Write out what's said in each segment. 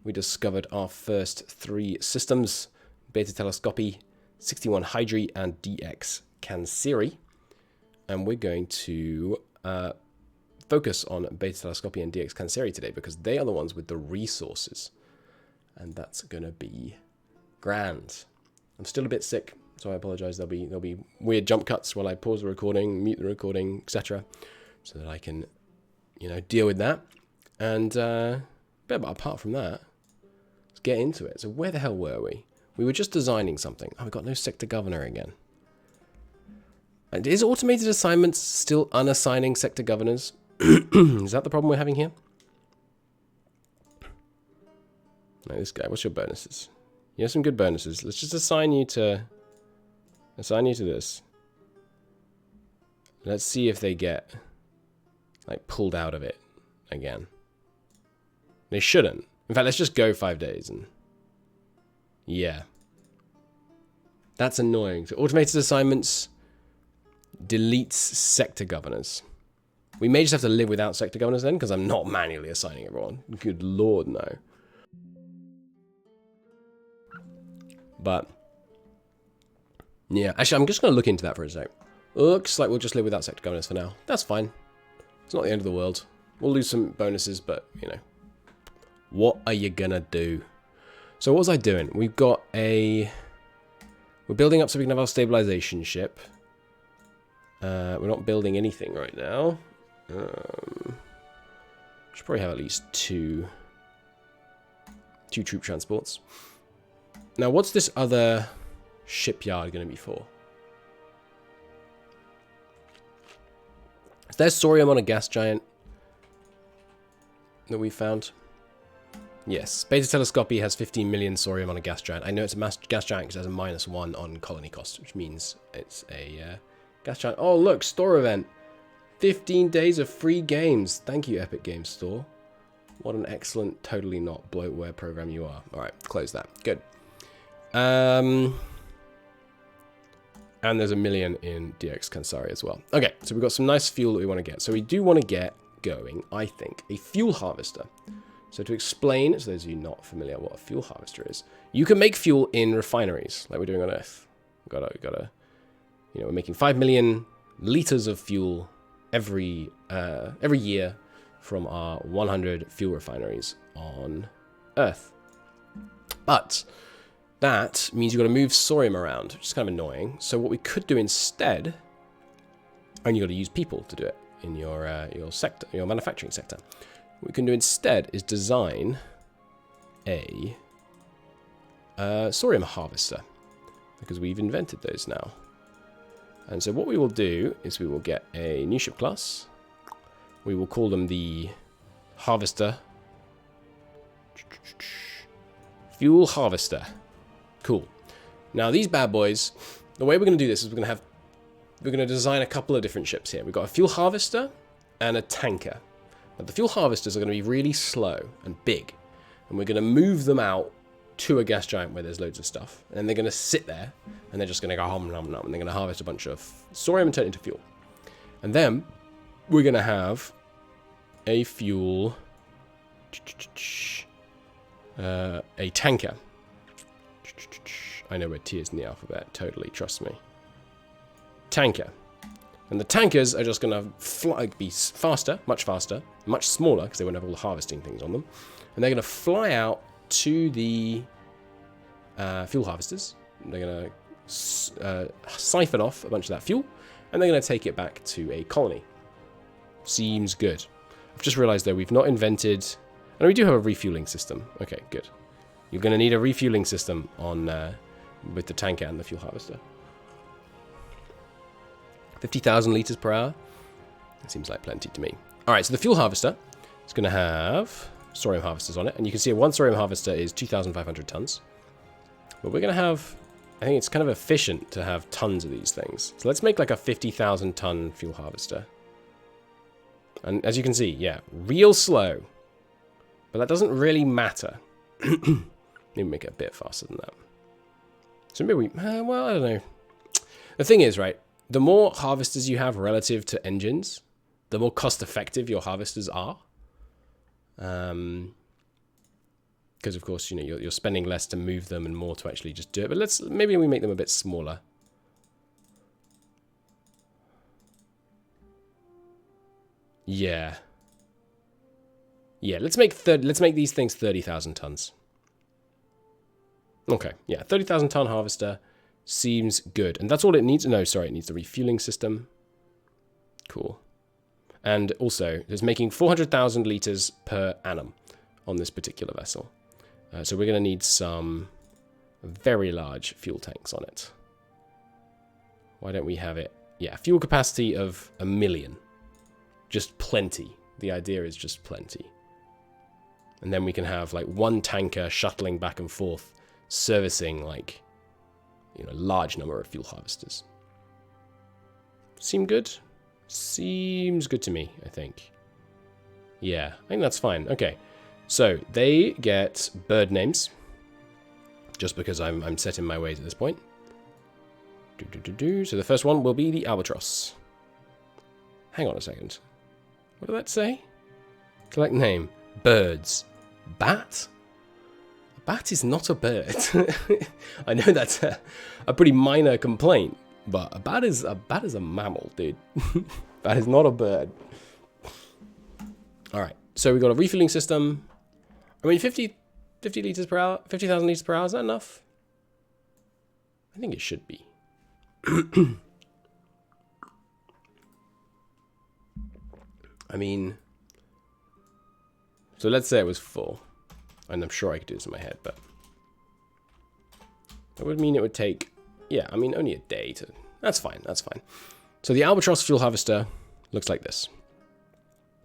we discovered our first 3 systems: Beta Telescopy, 61 Hydri, and DX Canceri. And we're going to focus on Beta Telescopy and DX Canceri today because they are the ones with the resources. And that's going to be grand. I'm still a bit sick, so I apologize. There'll be weird jump cuts while I pause the recording, mute the recording, etc., so that I can, deal with that. And but apart from that, let's get into it. So where the hell were we? We were just designing something. Oh, we got no sector governor again. And is automated assignments still unassigning sector governors? Is that the problem we're having here? No, this guy. What's your bonuses? You have some good bonuses. Let's just assign you to this. Let's see if they get pulled out of it again. They shouldn't. In fact, let's just go 5 days and yeah. That's annoying. So automated assignments deletes sector governors. We may just have to live without sector governors then, because I'm not manually assigning everyone. Good lord, no. But yeah, actually, I'm just going to look into that for a sec. Looks like we'll just live without sector governors for now. That's fine. It's not the end of the world. We'll lose some bonuses, but, what are you going to do? So what was I doing? We're building up so we can have our stabilization ship. We're not building anything right now. Should probably have at least two troop transports. Now, what's this other shipyard going to be for? Is there thorium on a gas giant that we found? Yes. Beta Telescopy has 15 million thorium on a gas giant. I know it's a gas giant because it has a -1 on colony cost, which means it's a gas giant. Oh, look, store event. 15 days of free games. Thank you, Epic Games Store. What an excellent, totally not bloatware program you are. All right, close that. Good. And there's 1 million in DX Canceri as well. Okay, so we've got some nice fuel that we want to get. So we do want to get going, I think, a fuel harvester. So to explain, to those of you not familiar what a fuel harvester is, you can make fuel in refineries, like we're doing on Earth. We're making 5 million liters of fuel every year from our 100 fuel refineries on Earth. But that means you've got to move thorium around, which is kind of annoying. So what we could do instead, and you've got to use people to do it in your sector, your manufacturing sector. What we can do instead is design a thorium harvester, because we've invented those now. And so what we will do is we will get a new ship class. We will call them the Harvester. Fuel Harvester. Cool. Now these bad boys, the way we're going to do this is we're going to design a couple of different ships here. We've got a fuel harvester and a tanker. Now the fuel harvesters are going to be really slow and big, and we're going to move them out to a gas giant where there's loads of stuff, and they're going to sit there and they're just going to go hum num num, and they're going to harvest a bunch of thorium and turn it into fuel. And then we're going to have a fuel a tanker. I know where T is in the alphabet, totally, trust me. Tanker. And the tankers are just going to be faster, much smaller, because they won't have all the harvesting things on them. And they're going to fly out to the fuel harvesters. They're going to siphon off a bunch of that fuel, and they're going to take it back to a colony. Seems good. I've just realized, though, we've not invented... And we do have a refueling system. Okay, good. You're going to need a refueling system on with the tanker and the fuel harvester. 50,000 liters per hour. That seems like plenty to me. All right, so the fuel harvester is going to have thorium harvesters on it. And you can see one thorium harvester is 2,500 tons. But we're going to have... I think it's kind of efficient to have tons of these things. So let's make like a 50,000 ton fuel harvester. And as you can see, yeah, real slow. But that doesn't really matter. Maybe make it a bit faster than that. So maybe we... well, I don't know. The thing is, right, the more harvesters you have relative to engines, the more cost-effective your harvesters are. Because, of course, you know, you're spending less to move them and more to actually just do it. But maybe we make them a bit smaller. Yeah. Yeah, let's make these things 30,000 tons. Okay, yeah, 30,000 ton harvester seems good. And that's all it needs. No, sorry, it needs the refueling system. Cool. And also, it's making 400,000 liters per annum on this particular vessel. So we're going to need some very large fuel tanks on it. Why don't we have it? Yeah, fuel capacity of 1 million. Just plenty. The idea is just plenty. And then we can have like one tanker shuttling back and forth, servicing like, you know, a large number of fuel harvesters. Seem good? Seems good to me, I think. Yeah, I think that's fine. Okay. So they get bird names, just because I'm set in my ways at this point. So the first one will be the albatross. Hang on a second. What did that say? Collect name. Birds. Bat? A bat is not a bird. I know that's a pretty minor complaint, but a bat is a mammal, dude. Bat is not a bird. All right. So we've got a refueling system. I mean, 50 liters per hour, 50,000 liters per hour, is that enough? I think it should be. I mean, so let's say it was full. And I'm sure I could do this in my head, but that would mean it would take, yeah, I mean, only a day to, that's fine, that's fine. So the albatross fuel harvester looks like this.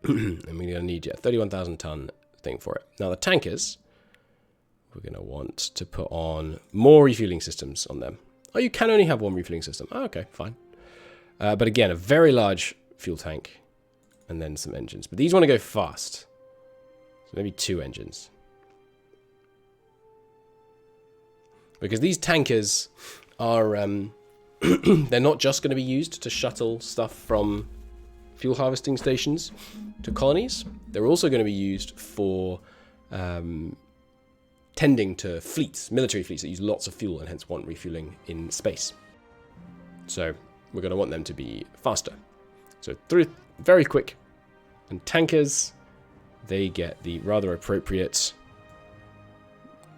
And we're going to need, yeah, 31,000 ton thing for it. Now the tankers, we're going to want to put on more refueling systems on them. Oh, you can only have one refueling system. Oh, okay, fine. But again, a very large fuel tank and then some engines. But these want to go fast. So maybe 2 engines. Because these tankers are, they're not just going to be used to shuttle stuff from fuel harvesting stations to colonies. They're also going to be used for tending to fleets, military fleets that use lots of fuel and hence want refueling in space. So we're going to want them to be faster. So very quick. And tankers, they get the rather appropriate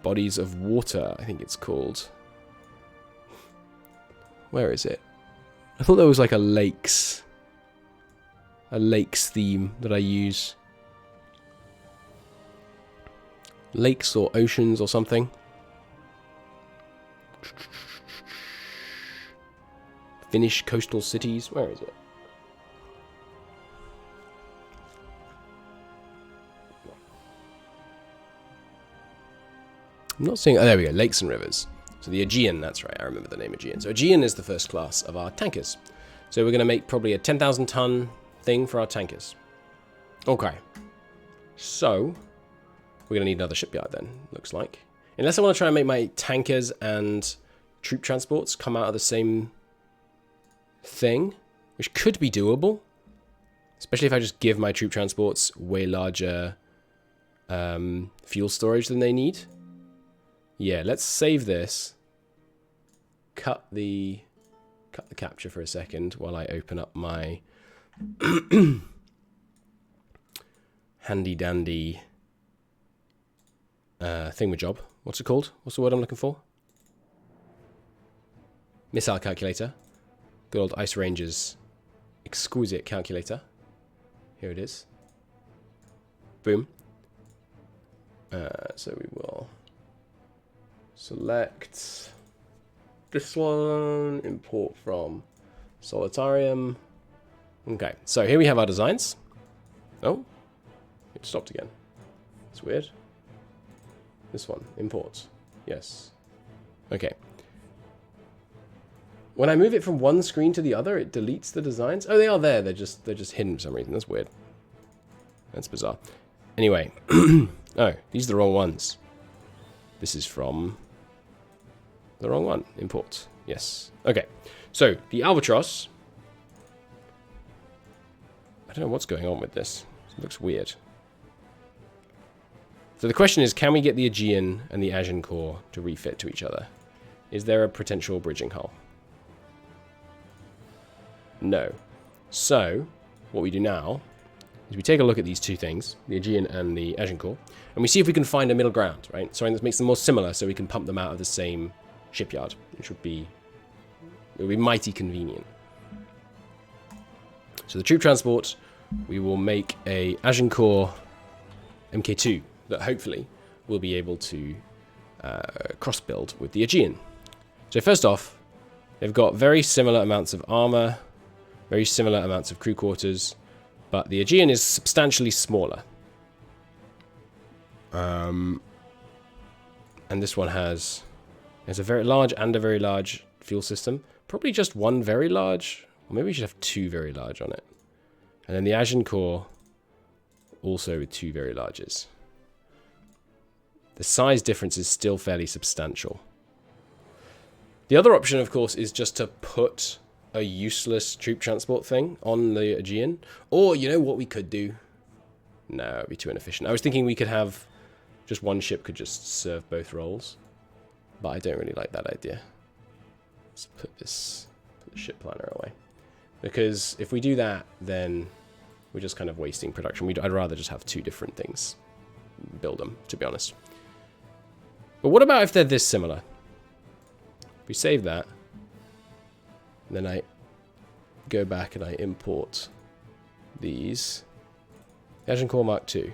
bodies of water, I think it's called. Where is it? I thought there was like a lakes theme that I use. Lakes or oceans or something. Finnish coastal cities. Where is it? I'm not seeing... Oh, there we go. Lakes and rivers. So the Aegean, that's right. I remember the name Aegean. So Aegean is the first class of our tankers. So we're going to make probably a 10,000 ton thing for our tankers. Okay. So we're going to need another shipyard then, looks like. Unless I want to try and make my tankers and troop transports come out of the same thing, which could be doable. Especially if I just give my troop transports way larger fuel storage than they need. Yeah, let's save this. Cut the capture for a second while I open up my handy dandy thingamajob. What's it called? What's the word I'm looking for? Missile calculator. Good old Ice Rangers exquisite calculator. Here it is. Boom. So we will select this one, import from Solitarium. Okay, so here we have our designs. Oh, it stopped again. It's weird. This one, import. Yes. Okay. When I move it from one screen to the other, it deletes the designs. Oh, they are there. They're just hidden for some reason. That's weird. That's bizarre. Anyway. Oh, these are the wrong ones. This is from the wrong one. Import. Yes. Okay. So, the Albatross. I don't know what's going on with this. It looks weird. So the question is, can we get the Aegean and the Agincourt to refit to each other? Is there a potential bridging hull? No. So, what we do now is we take a look at these two things, the Aegean and the Agincourt, and we see if we can find a middle ground, right? Something that makes them more similar so we can pump them out of the same shipyard, which would be mighty convenient. So the troop transport, we will make a Agincourt MK2 that hopefully will be able to cross-build with the Aegean. So first off, they've got very similar amounts of armor, very similar amounts of crew quarters, but the Aegean is substantially smaller. And this one has a very large and a very large fuel system. Probably just one very large, or maybe we should have two very large on it. And then the Agincourt also with two very larges. The size difference is still fairly substantial. The other option, of course, is just to put a useless troop transport thing on the Aegean. Or, you know what we could do? No, it'd be too inefficient. I was thinking we could have just one ship could just serve both roles. But I don't really like that idea. Let's put the ship planner away. Because if we do that, then we're just kind of wasting production. I'd rather just have two different things. Build them, to be honest. But what about if they're this similar? We save that, and then I go back and I import these. Agincourt Mark II.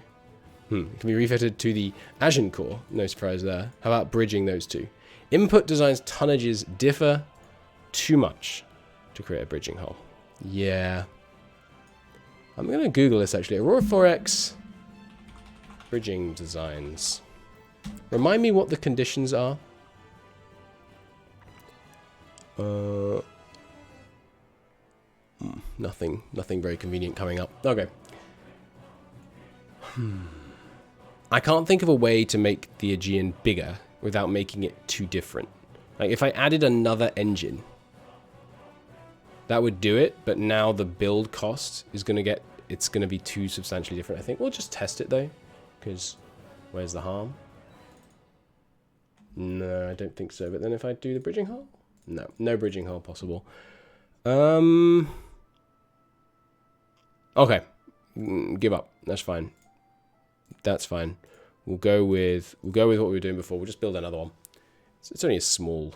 It can be refitted to the Agincourt. No surprise there. How about bridging those two? Input designs tonnages differ too much to create a bridging hull. Yeah. I'm going to Google this actually. Aurora 4X bridging designs. Remind me what the conditions are. Nothing very convenient coming up. Okay. I can't think of a way to make the Aegean bigger without making it too different. Like if I added another engine, that would do it, but now the build cost is going to be too substantially different. I think we'll just test it though, because where's the harm? No, I don't think so. But then if I do the bridging hull? No bridging hull possible. Okay. Give up. That's fine. That's fine. We'll go with what we were doing before. We'll just build another one. It's only a small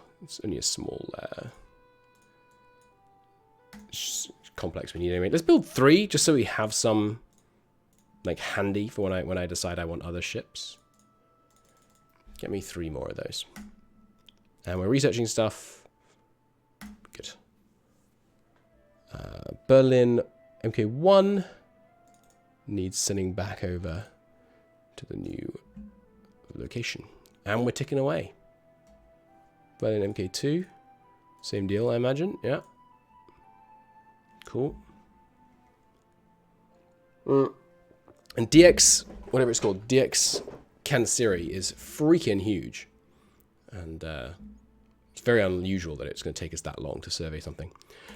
complex we need anyway. Let's build 3 just so we have some like handy for when I decide I want other ships. Get me 3 more of those. And we're researching stuff. Good. Berlin MK1 needs sending back over to the new location. And we're ticking away. Berlin MK2. Same deal, I imagine. Yeah. Cool. And DX, whatever it's called, DX Kansiri is freaking huge. And it's very unusual that it's going to take us that long to survey something.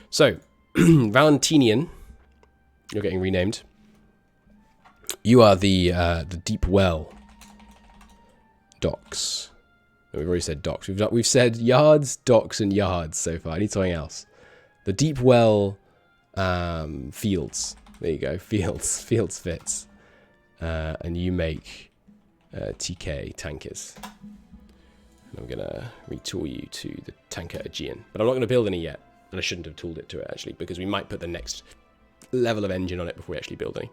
So, Valentinian, you're getting renamed. You are the Deep Well docks. We've already said docks. We've said yards, docks, and yards so far. I need something else. The Deep Well fields. There you go. Fields fits. And you make TK tankers. And I'm gonna retool you to the tanker Aegean, but I'm not gonna build any yet. And I shouldn't have tooled it to it actually, because we might put the next level of engine on it before we actually build any.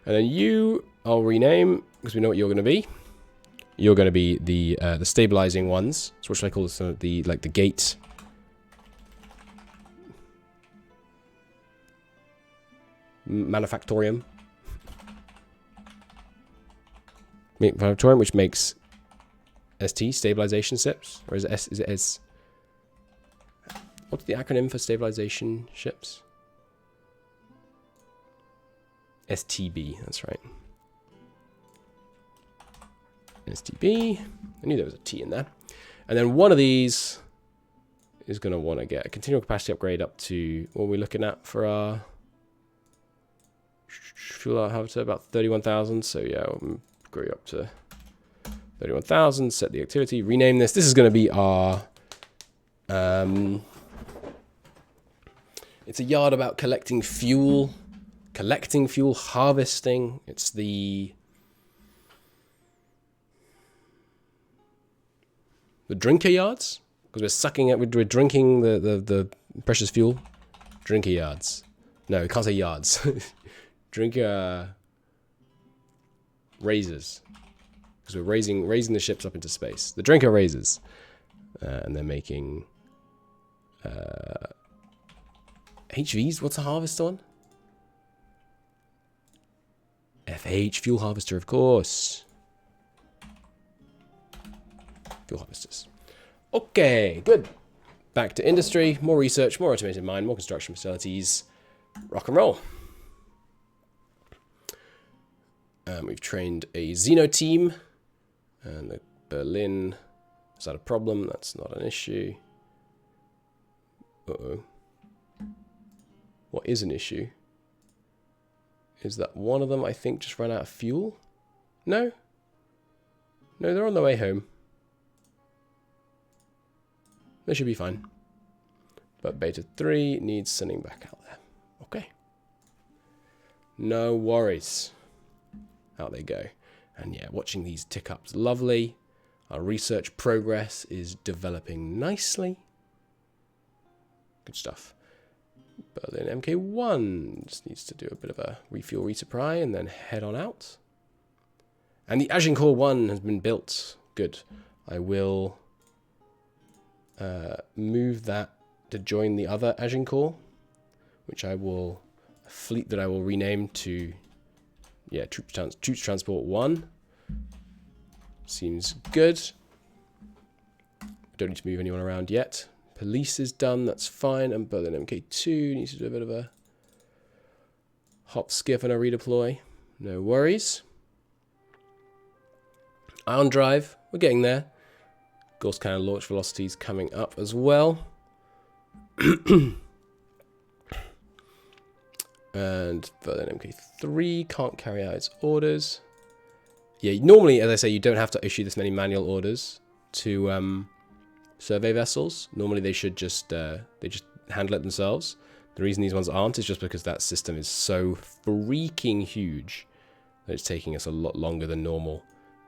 And then you, I'll rename because we know what you're gonna be. You're gonna be the stabilizing ones. So what should I call this? The gate. Manufactorium. Manufactorium, which makes ST, stabilization ships, or is it S? What's the acronym for stabilization ships? STB, that's right. STB. I knew there was a T in there. And then one of these is going to want to get a continual capacity upgrade up to, what are we looking at for our fuel out to about 31,000. So yeah, we'll grow up to 31,000, set the activity, rename this. This is going to be our... it's a yard about collecting fuel, harvesting. It's the drinker yards, because we're sucking it, we're drinking the precious fuel. Drinker yards. No, we can't say yards. Drinker raisers, because we're raising the ships up into space. The drinker raisers, and they're making HVs. What's a harvest on? FH, fuel harvester, of course. Fuel harvesters. Okay, good. Back to industry. More research, more automated mine, more construction facilities. Rock and roll. We've trained a Xeno team. And the Berlin. Is that a problem? That's not an issue. Uh-oh. What is an issue? Is that one of them, I think, just ran out of fuel? No? No, they're on their way home. They should be fine. But Beta 3 needs sending back out there. Okay. No worries. Out they go. And yeah, watching these tick up's lovely. Our research progress is developing nicely. Good stuff. Berlin MK1 just needs to do a bit of a refuel resupply and then head on out. And the Agincourt 1 has been built. Good. I will move that to join the other Agincourt, which I will, a fleet that I will rename to, yeah, Troops Transport 1. Seems good. Don't need to move anyone around yet. Police is done, that's fine. And Berlin MK2 needs to do a bit of a hop, skip, and a redeploy. No worries. Ion Drive, we're getting there. Gauss cannon launch velocities coming up as well. And Berlin MK3 can't carry out its orders. Yeah, normally, as I say, you don't have to issue this many manual orders to survey vessels. Normally they should just handle it themselves. The reason these ones aren't is just because that system is so freaking huge that it's taking us a lot longer than normal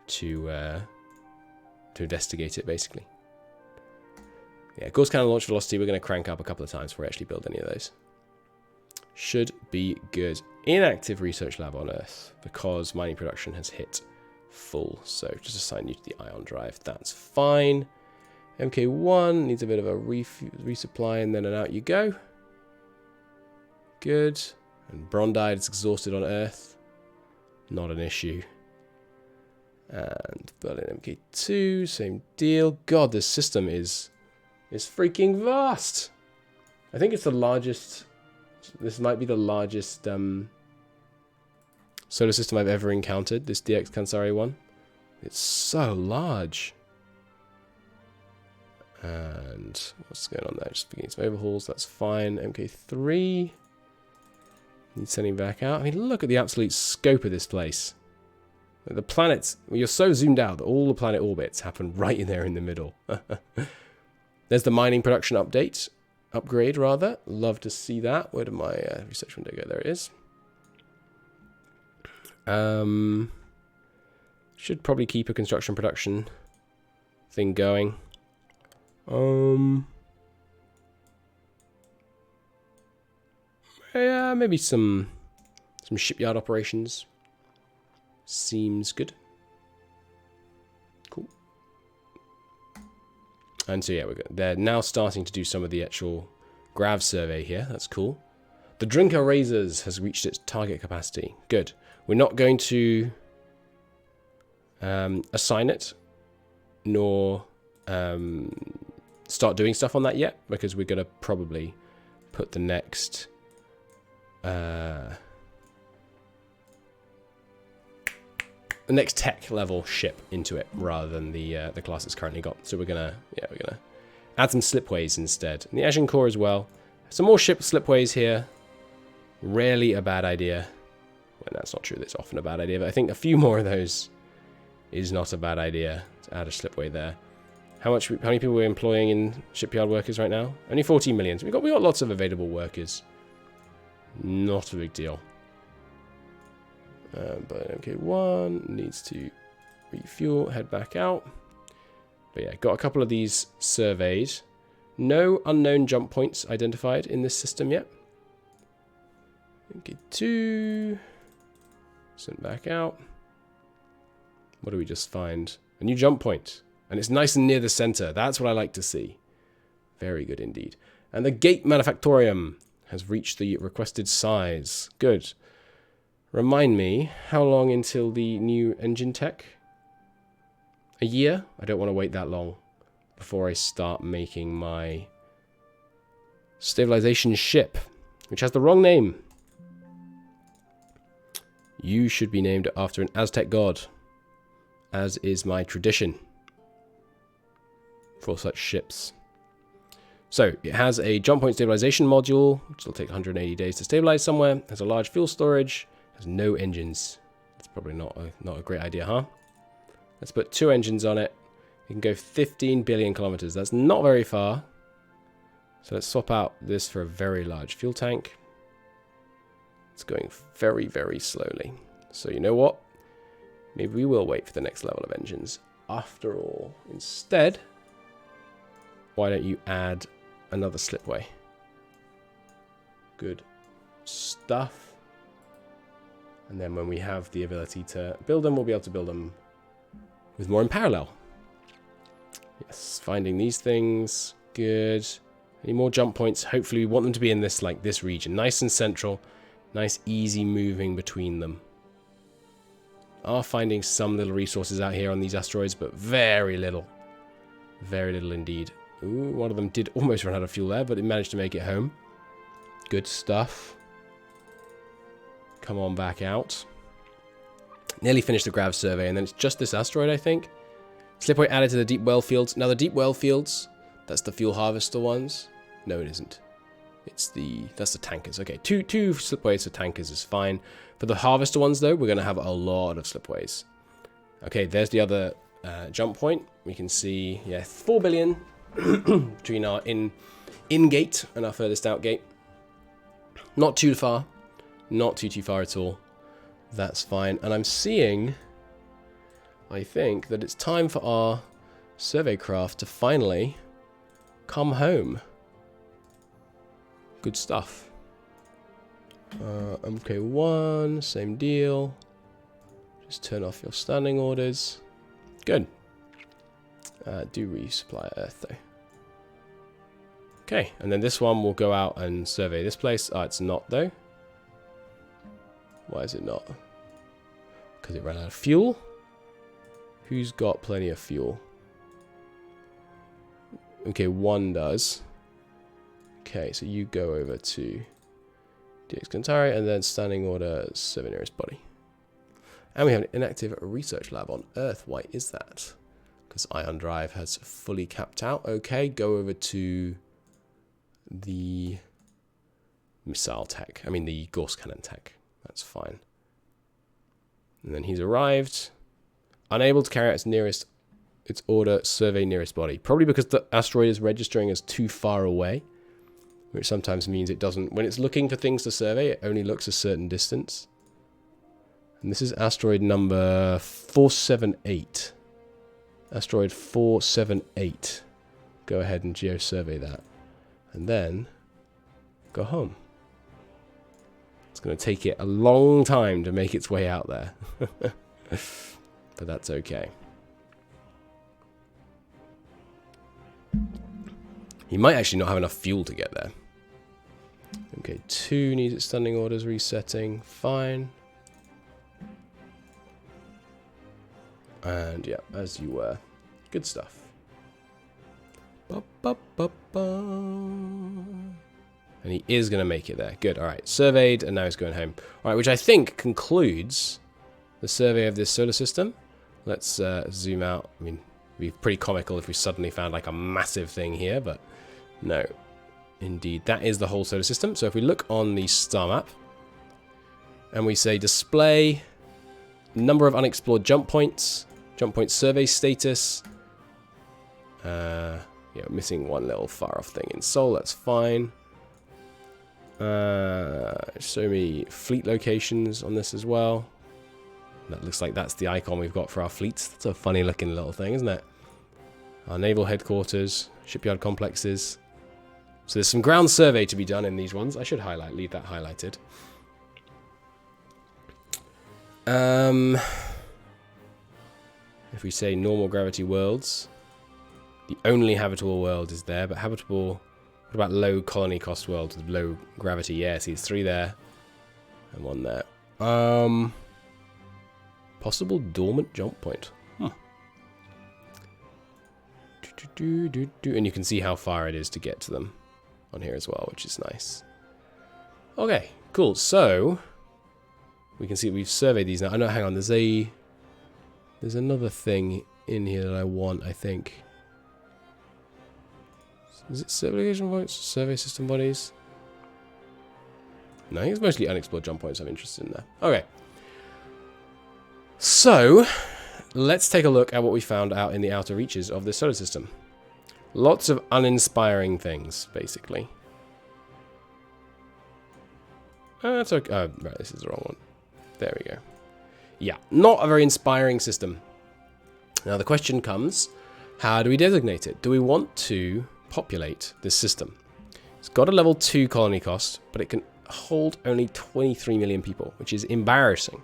to investigate it, basically. Yeah, Gauss cannon launch velocity we're going to crank up a couple of times before we actually build any of those. Should be good. Inactive research lab on Earth, because mining production has hit full. So just assign you to the ion drive. That's fine. MK1 needs a bit of a resupply, and then out you go. Good. And Brondide is exhausted on Earth. Not an issue. And Berlin MK2, same deal. God, this system is freaking vast. I think it's the largest. This might be the largest solar system I've ever encountered. This DX Kansari one. It's so large. And what's going on there? Just beginning some overhauls. That's fine. MK3 needs sending back out. I mean, look at the absolute scope of this place. The planets, you're so zoomed out that all the planet orbits happen right in there in the middle. There's the mining production upgrade rather. Love to see that. Where did my research window go? There it is. Should probably keep a construction production thing going. Yeah, maybe some shipyard operations. Seems good. Cool. And so yeah, they're now starting to do some of the actual grav survey here. That's cool. The Drinker Razors has reached its target capacity. Good. We're not going to assign it, nor start doing stuff on that yet, because we're going to probably put the next tech level ship into it rather than the class it's currently got. So we're gonna add some slipways instead. And the Agincourt as well. Some more ship slipways here. Rarely a bad idea. Well, that's not true. That's often a bad idea. But I think a few more of those is not a bad idea to add a slipway there. How many people we're employing in shipyard workers right now? Only 14 million. So we got lots of available workers. Not a big deal. But okay, one needs to refuel, head back out. But yeah, got a couple of these surveyed. No unknown jump points identified in this system yet. Okay, 2. Sent back out. What do we just find? A new jump point. And it's nice and near the center. That's what I like to see. Very good indeed. And the gate manufactorium has reached the requested size. Good. Remind me, how long until the new engine tech? A year? I don't want to wait that long before I start making my stabilization ship, which has the wrong name. You should be named after an Aztec god, as is my tradition for such ships. So, it has a jump point stabilization module, which will take 180 days to stabilize somewhere. It has a large fuel storage. It has no engines. That's probably not a great idea, huh? Let's put 2 engines on it. It can go 15 billion kilometers. That's not very far. So let's swap out this for a very large fuel tank. It's going very, very slowly. So you know what? Maybe we will wait for the next level of engines. After all, instead, why don't you add another slipway? Good stuff. And then when we have the ability to build them, we'll be able to build them with more in parallel. Yes, finding these things. Good. Any more jump points? Hopefully we want them to be in this, like, this region. Nice and central. Nice, easy moving between them. Are finding some little resources out here on these asteroids, but very little. Very little indeed. Ooh, one of them did almost run out of fuel there, but it managed to make it home. Good stuff. Come on back out. Nearly finished the grav survey, and then it's just this asteroid, I think. Slipway added to the deep well fields. Now the deep well fields, that's the fuel harvester ones. No, it isn't. That's the tankers. Okay, two slipways for tankers is fine. For the harvester ones, though, we're going to have a lot of slipways. Okay, there's the other jump point. We can see, yeah, 4 billion between our in-gate and our furthest out gate. Not too far. Not too far at all. That's fine. And I'm seeing, I think, that it's time for our survey craft to finally come home. Good stuff. MK1, same deal. Just turn off your standing orders. Good. Do resupply Earth, though. Okay, and then this one will go out and survey this place. Oh, it's not, though. Why is it not? Because it ran out of fuel? Who's got plenty of fuel? Okay, one does. Okay, so you go over to DX Cantari and then standing order survey nearest body. And we have an inactive research lab on Earth. Why is that? Because ion drive has fully capped out. Okay, go over to the missile tech. I mean the Gauss cannon tech. That's fine. And then he's arrived. Unable to carry out its order survey nearest body. Probably because the asteroid is registering as too far away. Which sometimes means it doesn't, when it's looking for things to survey, it only looks a certain distance. And this is asteroid number 478. Asteroid 478. Go ahead and geosurvey that. And then go home. It's going to take it a long time to make its way out there. But that's okay. He might actually not have enough fuel to get there. Okay, 2 needs its standing orders resetting. Fine. And yeah, as you were. Good stuff. Ba, ba, ba, ba. And he is going to make it there. Good, alright. Surveyed, and now he's going home. Alright, which I think concludes the survey of this solar system. Let's zoom out. I mean, it'd be pretty comical if we suddenly found like a massive thing here, but no. Indeed, that is the whole solar system. So if we look on the star map, and we say display number of unexplored jump points, Jump point survey status. Yeah, missing one little far off thing in Seoul, that's fine. Show me fleet locations on this as well. That looks like that's the icon we've got for our fleets. That's a funny looking little thing, isn't it? Our naval headquarters, shipyard complexes. So there's some ground survey to be done in these ones. I should leave that highlighted. If we say normal gravity worlds, the only habitable world is there, but habitable... What about low colony cost worlds with low gravity? Yeah, see, there's 3 there. And 1 there. Possible dormant jump point. And you can see how far it is to get to them on here as well, which is nice. Okay, cool. So, we can see we've surveyed these now. I know, hang on, there's another thing in here that I want, I think. Is it stabilization points? Survey system bodies? No, I think it's mostly unexplored jump points I'm interested in there. Okay. So, let's take a look at what we found out in the outer reaches of the solar system. Lots of uninspiring things, basically. That's okay. Oh, right, this is the wrong one. There we go. Yeah, not a very inspiring system. Now the question comes, how do we designate it? Do we want to populate this system? It's got a level 2 colony cost, but it can hold only 23 million people, which is embarrassing.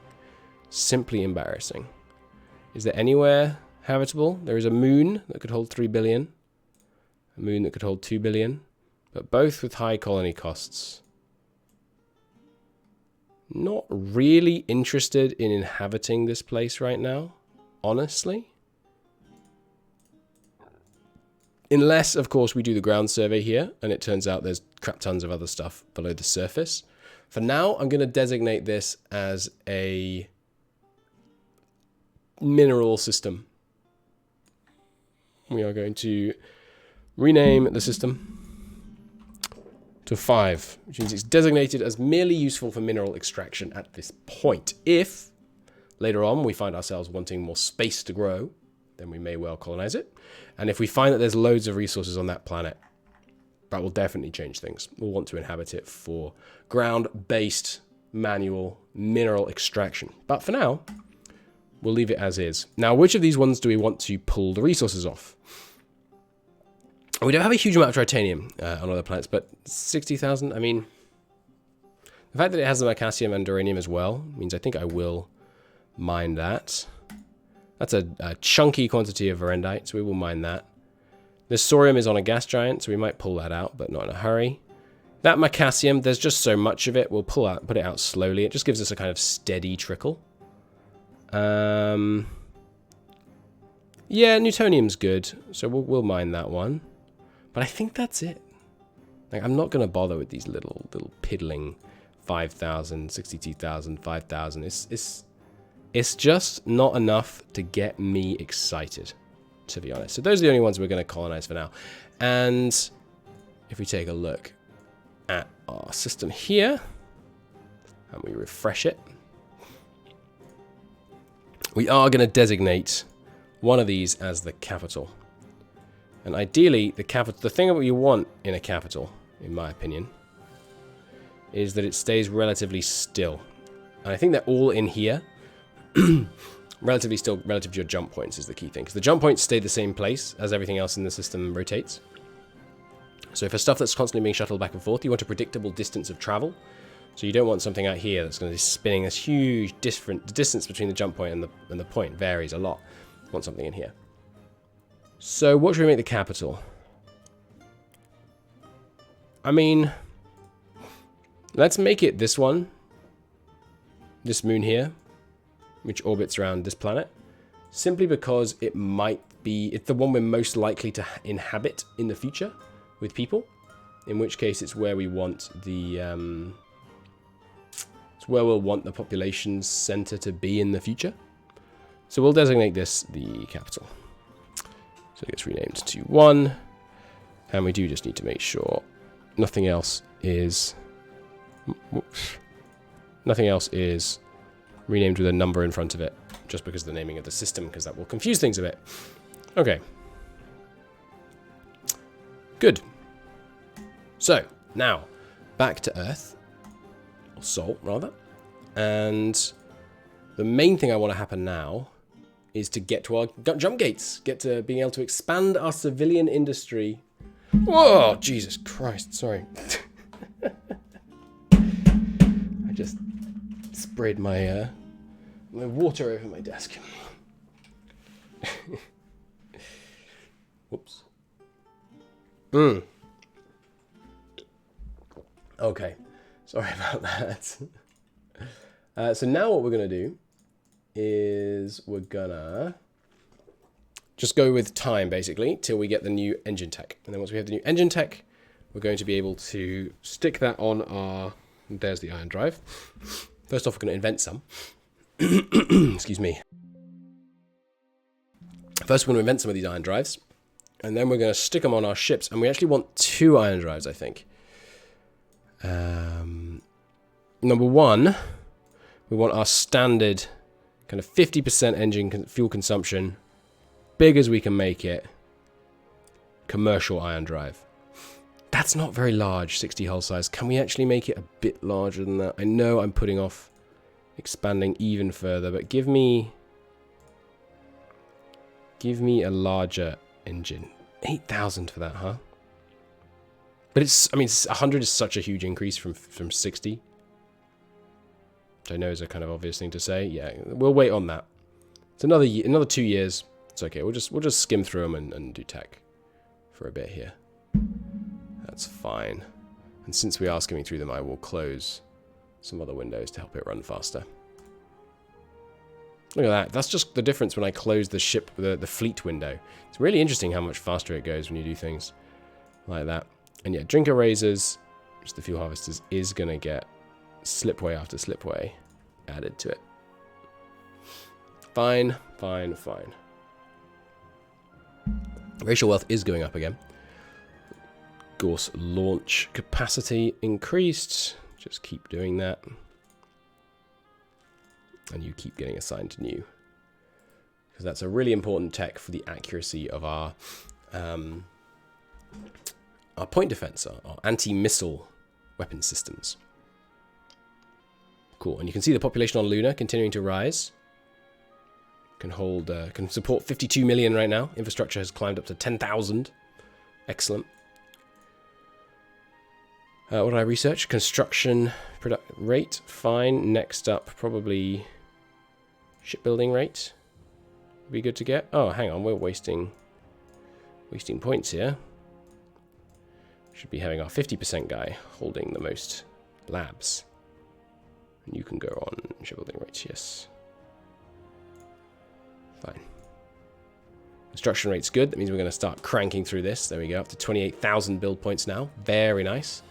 Simply embarrassing. Is there anywhere habitable? There is a moon that could hold 3 billion. A moon that could hold 2 billion. But both with high colony costs. Not really interested in inhabiting this place right now, honestly. Unless, of course, we do the ground survey here, and it turns out there's crap tons of other stuff below the surface. For now, I'm going to designate this as a mineral system. We are going to rename the system to 5, which means it's designated as merely useful for mineral extraction at this point. If, later on, we find ourselves wanting more space to grow, then we may well colonize it. And if we find that there's loads of resources on that planet, that will definitely change things. We'll want to inhabit it for ground-based manual mineral extraction. But for now, we'll leave it as is. Now, which of these ones do we want to pull the resources off? We don't have a huge amount of titanium on other planets, but 60,000, I mean... The fact that it has the Macassium and Duranium as well means I think I will mine that. That's a chunky quantity of Verendite, so we will mine that. This Sorium is on a gas giant, so we might pull that out, but not in a hurry. That Macassium, there's just so much of it, we'll put it out slowly. It just gives us a kind of steady trickle. Yeah, Newtonium's good, so we'll mine that one. But I think that's it. Like, I'm not going to bother with these little piddling 5,000, 62,000, 5,000. It's just not enough to get me excited, to be honest. So those are the only ones we're going to colonize for now. And if we take a look at our system here, and we refresh it, we are going to designate one of these as the capital. And ideally, the thing that you want in a capital, in my opinion, is that it stays relatively still. And I think they're all in here. Relatively still, relative to your jump points is the key thing. Because the jump points stay the same place as everything else in the system rotates. So for stuff that's constantly being shuttled back and forth, you want a predictable distance of travel. So you don't want something out here that's going to be spinning this huge the distance between the jump point and the point varies a lot. You want something in here. So what should we make the capital? I mean, let's make it this one. This moon here, which orbits around this planet. Simply because it's the one we're most likely to inhabit in the future with people. In which case it's where we want it's where we'll want the population center to be in the future. So we'll designate this the capital. So it gets renamed to 1. And we do just need to make sure nothing else is renamed with a number in front of it. just because of the naming of the system, because that will confuse things a bit. Okay. Good. So, now, back to Earth. Or Sol, rather. And the main thing I want to happen now is to get to our jump gates. Get to being able to expand our civilian industry. Whoa, Jesus Christ, sorry. I just sprayed my water over my desk. Whoops. Okay, sorry about that. So now what we're going to do is we're going to just go with time, basically, till we get the new engine tech. And then once we have the new engine tech, we're going to be able to stick that on our... There's the ion drive. First off, we're going to invent some. Excuse me. First, we're going to invent some of these ion drives. And then we're going to stick them on our ships. And we actually want 2 ion drives, I think. Number 1, we want our standard kind of 50% engine fuel consumption, big as we can make it, commercial ion drive. That's not very large, 60 hull size. Can we actually make it a bit larger than that? I know I'm putting off expanding even further, but give me a larger engine. 8,000 for that, huh? But it's, I mean, 100 is such a huge increase from 60. Which I know is a kind of obvious thing to say. Yeah, we'll wait on that. It's another 2 years. It's okay. We'll just skim through them and do tech for a bit here. That's fine. And since we are skimming through them, I will close some other windows to help it run faster. Look at that. That's just the difference when I close the ship, the fleet window. It's really interesting how much faster it goes when you do things like that. And yeah, drinker raisers, which the fuel harvesters, is going to get slipway after slipway added to it. Fine, fine, fine. Racial wealth is going up again. Gorse launch capacity increased. Just keep doing that. And you keep getting assigned to new. Because that's a really important tech for the accuracy of our point defense, our anti-missile weapon systems. Cool. And you can see the population on Luna continuing to rise. Can support 52 million right now. Infrastructure has climbed up to 10,000. Excellent. What did I research? Construction rate. Fine. Next up, probably shipbuilding rate. Be good to get. Oh, hang on. We're wasting points here. Should be having our 50% guy holding the most labs. And you can go on shipbuilding rates, yes. Fine. Construction rate's good. That means we're going to start cranking through this. There we go, up to 28,000 build points now. Very nice.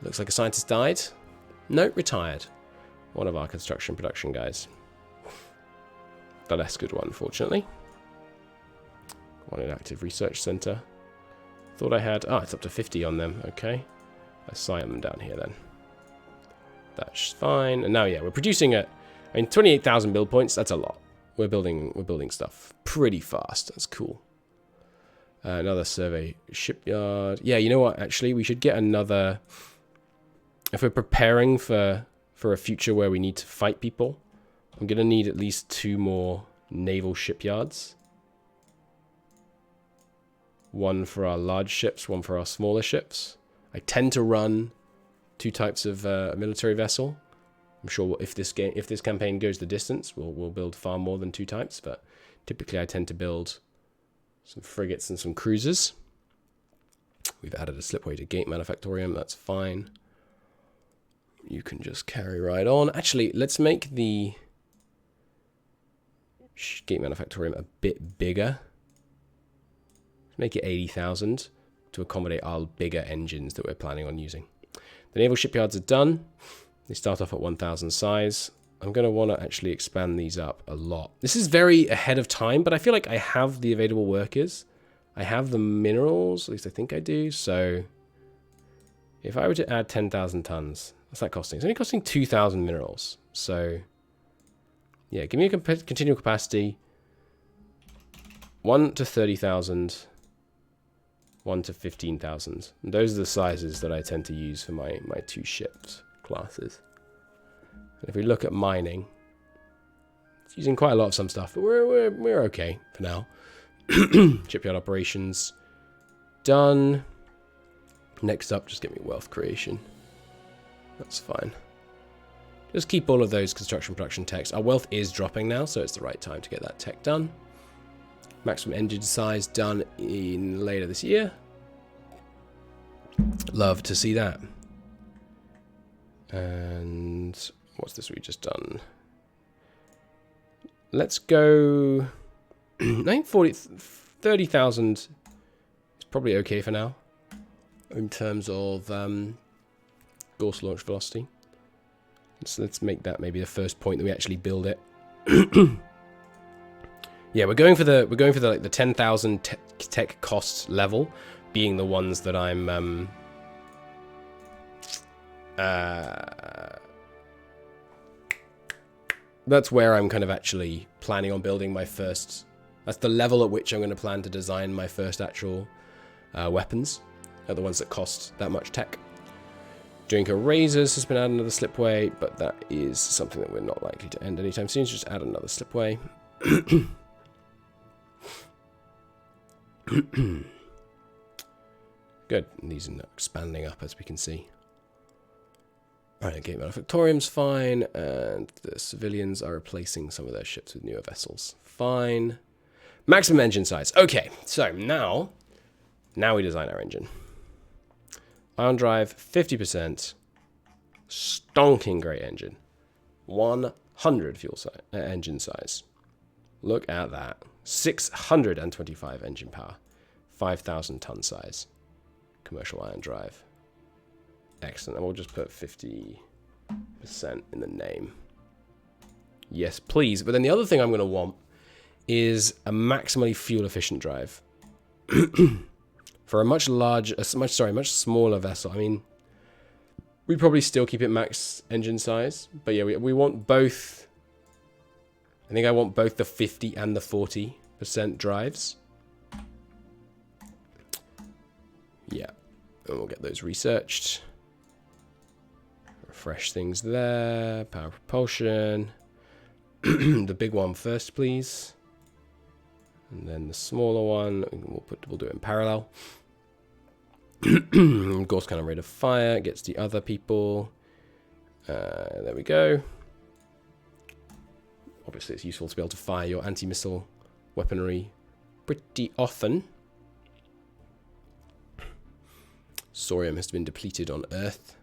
Looks like a scientist died. No, retired. One of our construction production guys. The less good one, fortunately. One inactive research center. Thought I had... Ah, it's up to 50 on them. Okay. Assign them down here then. That's fine. And now, yeah, we're producing at... I mean, 28,000 build points. That's a lot. We're building stuff pretty fast. That's cool. Another survey shipyard. Yeah, you know what? Actually, we should get another... If we're preparing for a future where we need to fight people, I'm going to need at least 2 more naval shipyards. One for our large ships, one for our smaller ships. I tend to run 2 types of military vessel. I'm sure if this campaign goes the distance, we'll build far more than 2 types, but typically I tend to build some frigates and some cruisers. We've added a slipway to Gate Manufactorium, that's fine. You can just carry right on. Actually, let's make the Gate Manufactorium a bit bigger. Make it 80,000 to accommodate our bigger engines that we're planning on using. The naval shipyards are done. They start off at 1,000 size. I'm going to want to actually expand these up a lot. This is very ahead of time, but I feel like I have the available workers. I have the minerals, at least I think I do. So if I were to add 10,000 tons, what's that costing? It's only costing 2,000 minerals. So Yeah, give me a continual capacity. 1 to 30,000. 1 to 15,000. Those are the sizes that I tend to use for my 2 ships classes. And if we look at mining, it's using quite a lot of some stuff, but we're okay for now. Shipyard operations done. Next up, just get me wealth creation. That's fine. Just keep all of those construction production techs. Our wealth is dropping now, so it's the right time to get that tech done. Maximum engine size done in later this year. Love to see that. And what's this we just done? Let's go. I think 30,000 is probably okay for now in terms of Gorse launch velocity. So let's make that maybe the first point that we actually build it. Yeah, we're going for the like the 10,000 tech cost level, being the ones that I'm that's where I'm kind of actually planning on building my first. That's the level at which I'm going to plan to design my first actual weapons. Are the ones that cost that much tech. Drinker Razors has been added another slipway, but that is something that we're not likely to end anytime soon. So just add another slipway. Good. And these are expanding up, as we can see. Alright, Gate Manufactorium's fine, and the civilians are replacing some of their ships with newer vessels. Fine. Maximum engine size. Okay, so now we design our engine. Ion drive, 50%. Stonking great engine. 100 fuel size, engine size. Look at that. 625 engine power. 5,000 ton size. Commercial ion drive. Excellent. And we'll just put 50% in the name. Yes, please. But then the other thing I'm going to want is a maximally fuel efficient drive. For a much smaller vessel. I mean, we'd probably still keep it max engine size. But yeah, we want both. I think I want both the 50 and the 40% drives. Yeah. And we'll get those researched. Refresh things there. Power propulsion. The big one first, please. And then the smaller one, we'll do it in parallel. Gorse cannon rate of fire gets the other people. There we go. Obviously, it's useful to be able to fire your anti-missile weaponry pretty often. Sorium has been depleted on Earth.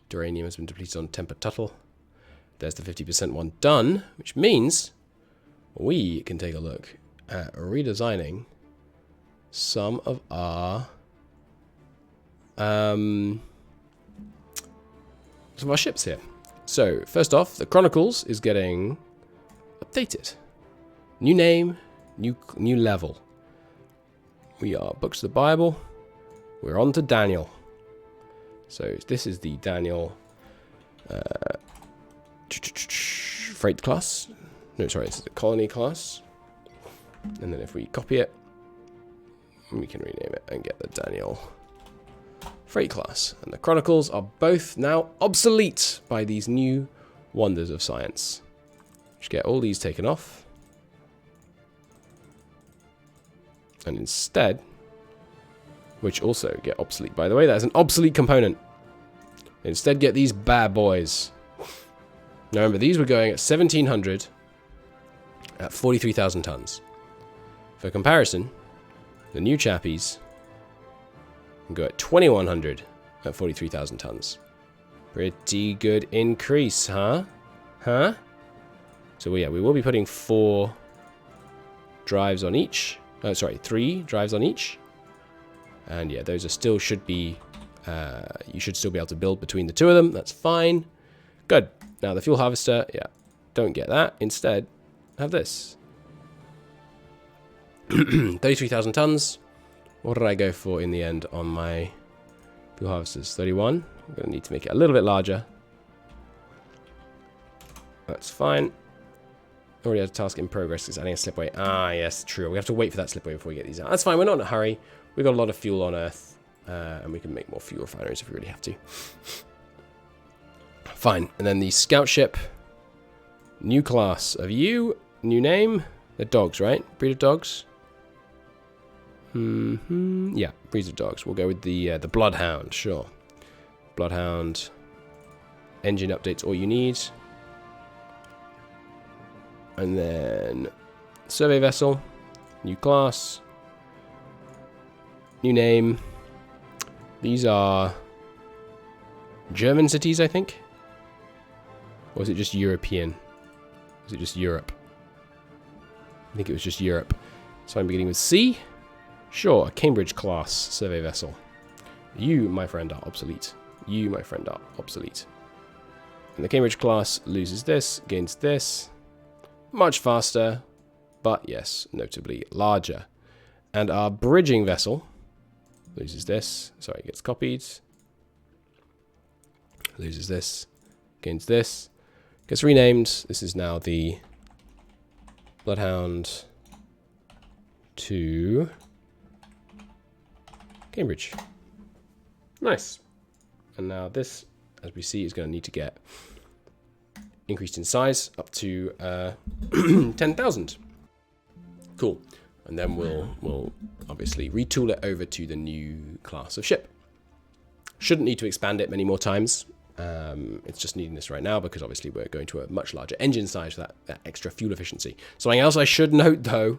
Duranium has been depleted on Temper Tuttle. There's the 50% one done, which means we can take a look at redesigning some of our ships here. So first off, the Chronicles is getting updated. New name, new level. We are Books of the Bible. We're on to Daniel. So this is the Daniel freight class. No, sorry, this is the colony class. And then if we copy it, we can rename it and get the Daniel freight class. And the Chronicles are both now obsolete by these new wonders of science. Just get all these taken off. And instead, which also get obsolete, by the way, that's an obsolete component. Instead, get these bad boys. Now remember, these were going at 1,700 at 43,000 tons. For comparison, the new chappies can go at 2,100 at 43,000 tons. Pretty good increase, huh? Huh? So yeah, we will be putting 4 drives on each. Oh, sorry, 3 drives on each. And yeah, those are still should be, you should still be able to build between the 2 of them. That's fine. Good. Now the fuel harvester, yeah, don't get that. Instead, have this. 33,000 tons. What did I go for in the end on my fuel harvesters? 31. I'm going to need to make it a little bit larger. That's fine. Already had a task in progress. It's adding a slipway. Ah, yes, true. We have to wait for that slipway before we get these out. That's fine. We're not in a hurry. We've got a lot of fuel on Earth. And we can make more fuel refineries if we really have to. Fine. And then the scout ship. New class of you. New name. They're dogs, right? Breed of dogs. Yeah, breeds of dogs. We'll go with the Bloodhound. Sure. Bloodhound. Engine updates all you need. And then survey vessel. New class. New name. These are German cities, I think. Or is it just European? Is it just Europe? I think it was just Europe. So I'm beginning with C. Sure, Cambridge class survey vessel. You, my friend, are obsolete. You, my friend, are obsolete. And the Cambridge class loses this, gains this. Much faster, but yes, notably larger. And our bridging vessel loses this. Sorry, it gets copied. Loses this, gains this. Gets renamed. This is now the Bloodhound to Cambridge. Nice. And now this, as we see, is going to need to get increased in size up to 10,000. Cool. And then we'll obviously retool it over to the new class of ship. Shouldn't need to expand it many more times. It's just needing this right now because obviously we're going to a much larger engine size for that extra fuel efficiency. Something else I should note though,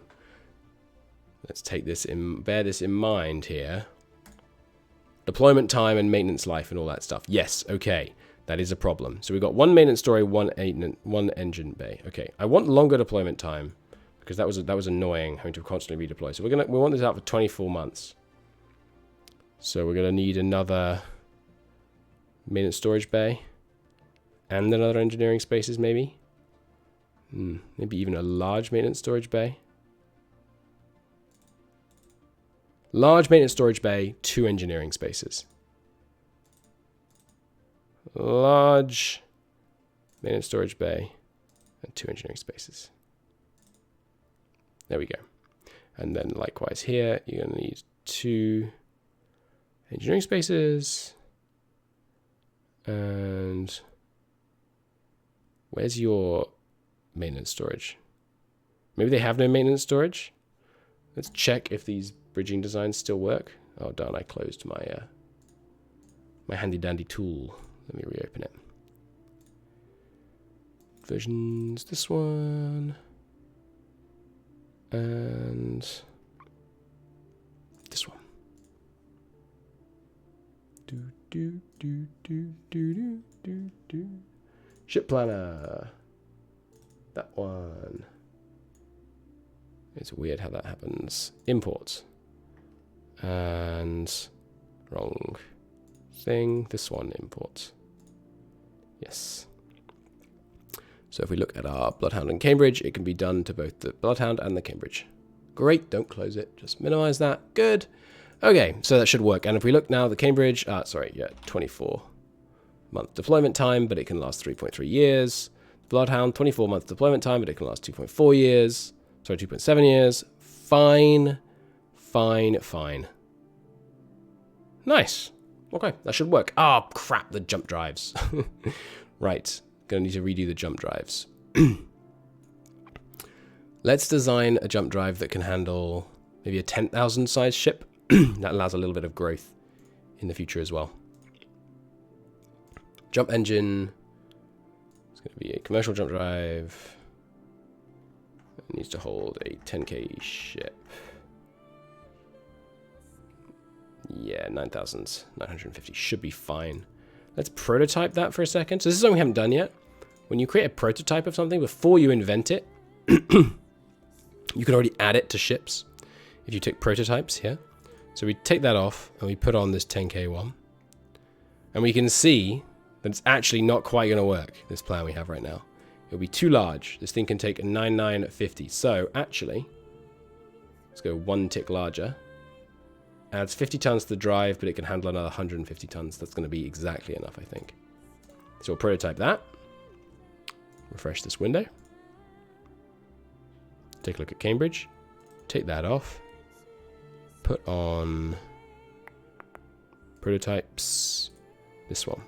let's take this in, bear this in mind here. Deployment time and maintenance life and all that stuff. Yes, okay, that is a problem. So we've got one maintenance story, one engine bay. Okay, I want longer deployment time because that was annoying having to constantly redeploy. So we want this out for 24 months. So we're gonna need another maintenance storage bay and another engineering spaces maybe. Maybe even a large maintenance storage bay. Large maintenance storage bay, 2 engineering spaces. Large maintenance storage bay and 2 engineering spaces. There we go. And then likewise here, you're going to need 2 engineering spaces. And where's your maintenance storage? Maybe they have no maintenance storage. Let's check if these bridging designs still work. Oh darn, I closed my my handy dandy tool. Let me reopen it. Versions, this one. And this one. Ship planner. That one. It's weird how that happens. Import. And wrong thing. This one, import. Yes. So if we look at our Bloodhound and Cambridge, it can be done to both the Bloodhound and the Cambridge. Great, don't close it. Just minimize that. Good. Okay, so that should work. And if we look now, the Cambridge, 24-month deployment time, but it can last 3.3 years. Bloodhound, 24-month deployment time, but it can last 2.4 years. Sorry, 2.7 years. Fine. Fine, fine. Nice. Okay, that should work. Oh, crap, the jump drives. Right, gonna need to redo the jump drives. Let's design a jump drive that can handle maybe a 10,000 size ship. That allows a little bit of growth in the future as well. Jump engine. It's going to be a commercial jump drive. It needs to hold a 10K ship. Yeah, 9,950 should be fine. Let's prototype that for a second. So this is something we haven't done yet. When you create a prototype of something, before you invent it, you can already add it to ships if you take prototypes here. So we take that off and we put on this 10K one. And we can see that it's actually not quite going to work, this plan we have right now. It'll be too large. This thing can take a 9950. So actually, let's go 1 tick larger. Adds 50 tons to the drive, but it can handle another 150 tons. That's going to be exactly enough, I think. So we'll prototype that. Refresh this window. take a look at Cambridge. Take that off. Put on prototypes. This one.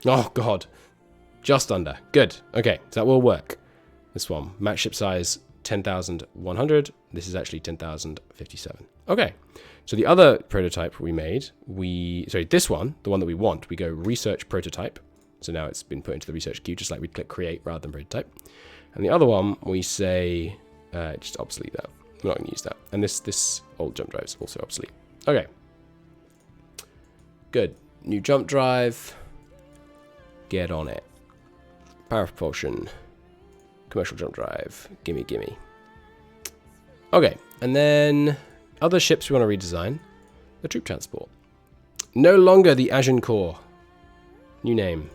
Oh, God. Just under. Good. Okay, so that will work. This one. Max ship size 10,100. This is actually 10,057. Okay. So the other prototype we made, this one, the one that we want, we go research prototype. So now it's been put into the research queue, just like we'd click create rather than prototype. And the other one, we say, just obsolete that. We're not going to use that. And this old jump drive is also obsolete. Okay. Good. New jump drive. Get on it. Power propulsion. Commercial jump drive. Gimme, gimme. Okay. And then other ships we want to redesign. The troop transport. No longer the Agincourt. New name.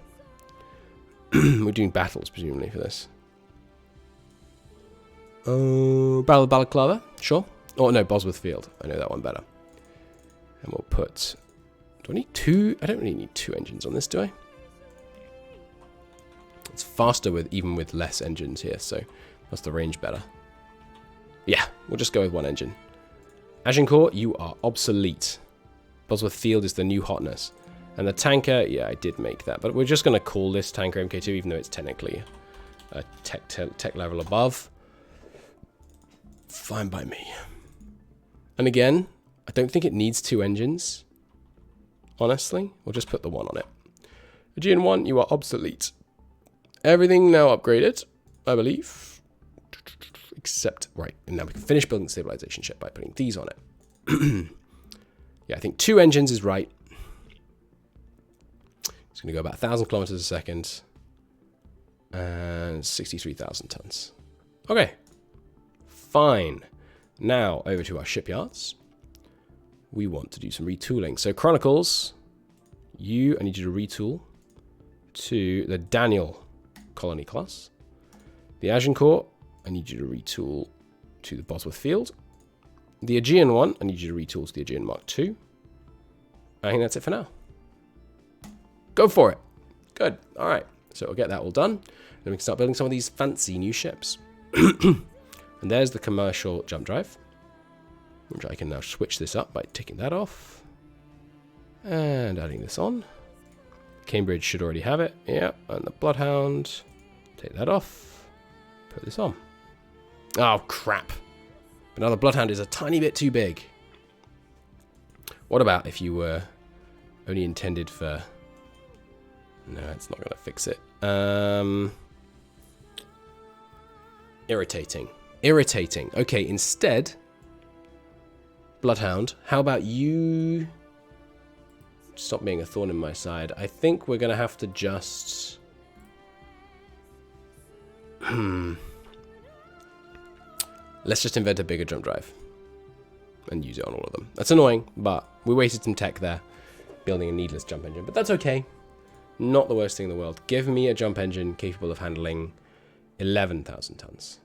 We're doing battles, presumably, for this. Battle of Balaclava, sure. Oh, no, Bosworth Field. I know that one better. And we'll put... Do I need two? I don't really need two engines on this, do I? It's faster even with less engines here, so that's the range better. Yeah, we'll just go with one engine. Agincourt, you are obsolete. Bosworth Field is the new hotness. And the tanker, yeah, I did make that. But we're just going to call this tanker MK2, even though it's technically a tech level above. Fine by me. And again, I don't think it needs two engines. Honestly, we'll just put the one on it. Aegean 1, you are obsolete. Everything now upgraded, I believe. Except, right, and now we can finish building the stabilization ship by putting these on it. Yeah, I think two engines is right. It's going to go about 1,000 kilometers a second. And 63,000 tons. Okay. Fine. Now, over to our shipyards. We want to do some retooling. So, Chronicles, I need you to retool to the Daniel colony class. The Agincourt, I need you to retool to the Bosworth Field. The Aegean one, I need you to retool to the Aegean Mark II. I think that's it for now. Go for it. Good. All right. So we'll get that all done. Then we can start building some of these fancy new ships. And there's the commercial jump drive, which I can now switch this up by taking that off and adding this on. Cambridge should already have it. Yeah. And the Bloodhound. Take that off. Put this on. Oh, crap. But now the Bloodhound is a tiny bit too big. What about if you were only intended for... No, it's not going to fix it. Irritating. Irritating. Okay, instead, Bloodhound, how about you stop being a thorn in my side? I think we're going to have to just... Let's just invent a bigger jump drive and use it on all of them. That's annoying, but we wasted some tech there building a needless jump engine, but that's okay. Not the worst thing in the world. Give me a jump engine capable of handling 11,000 tons.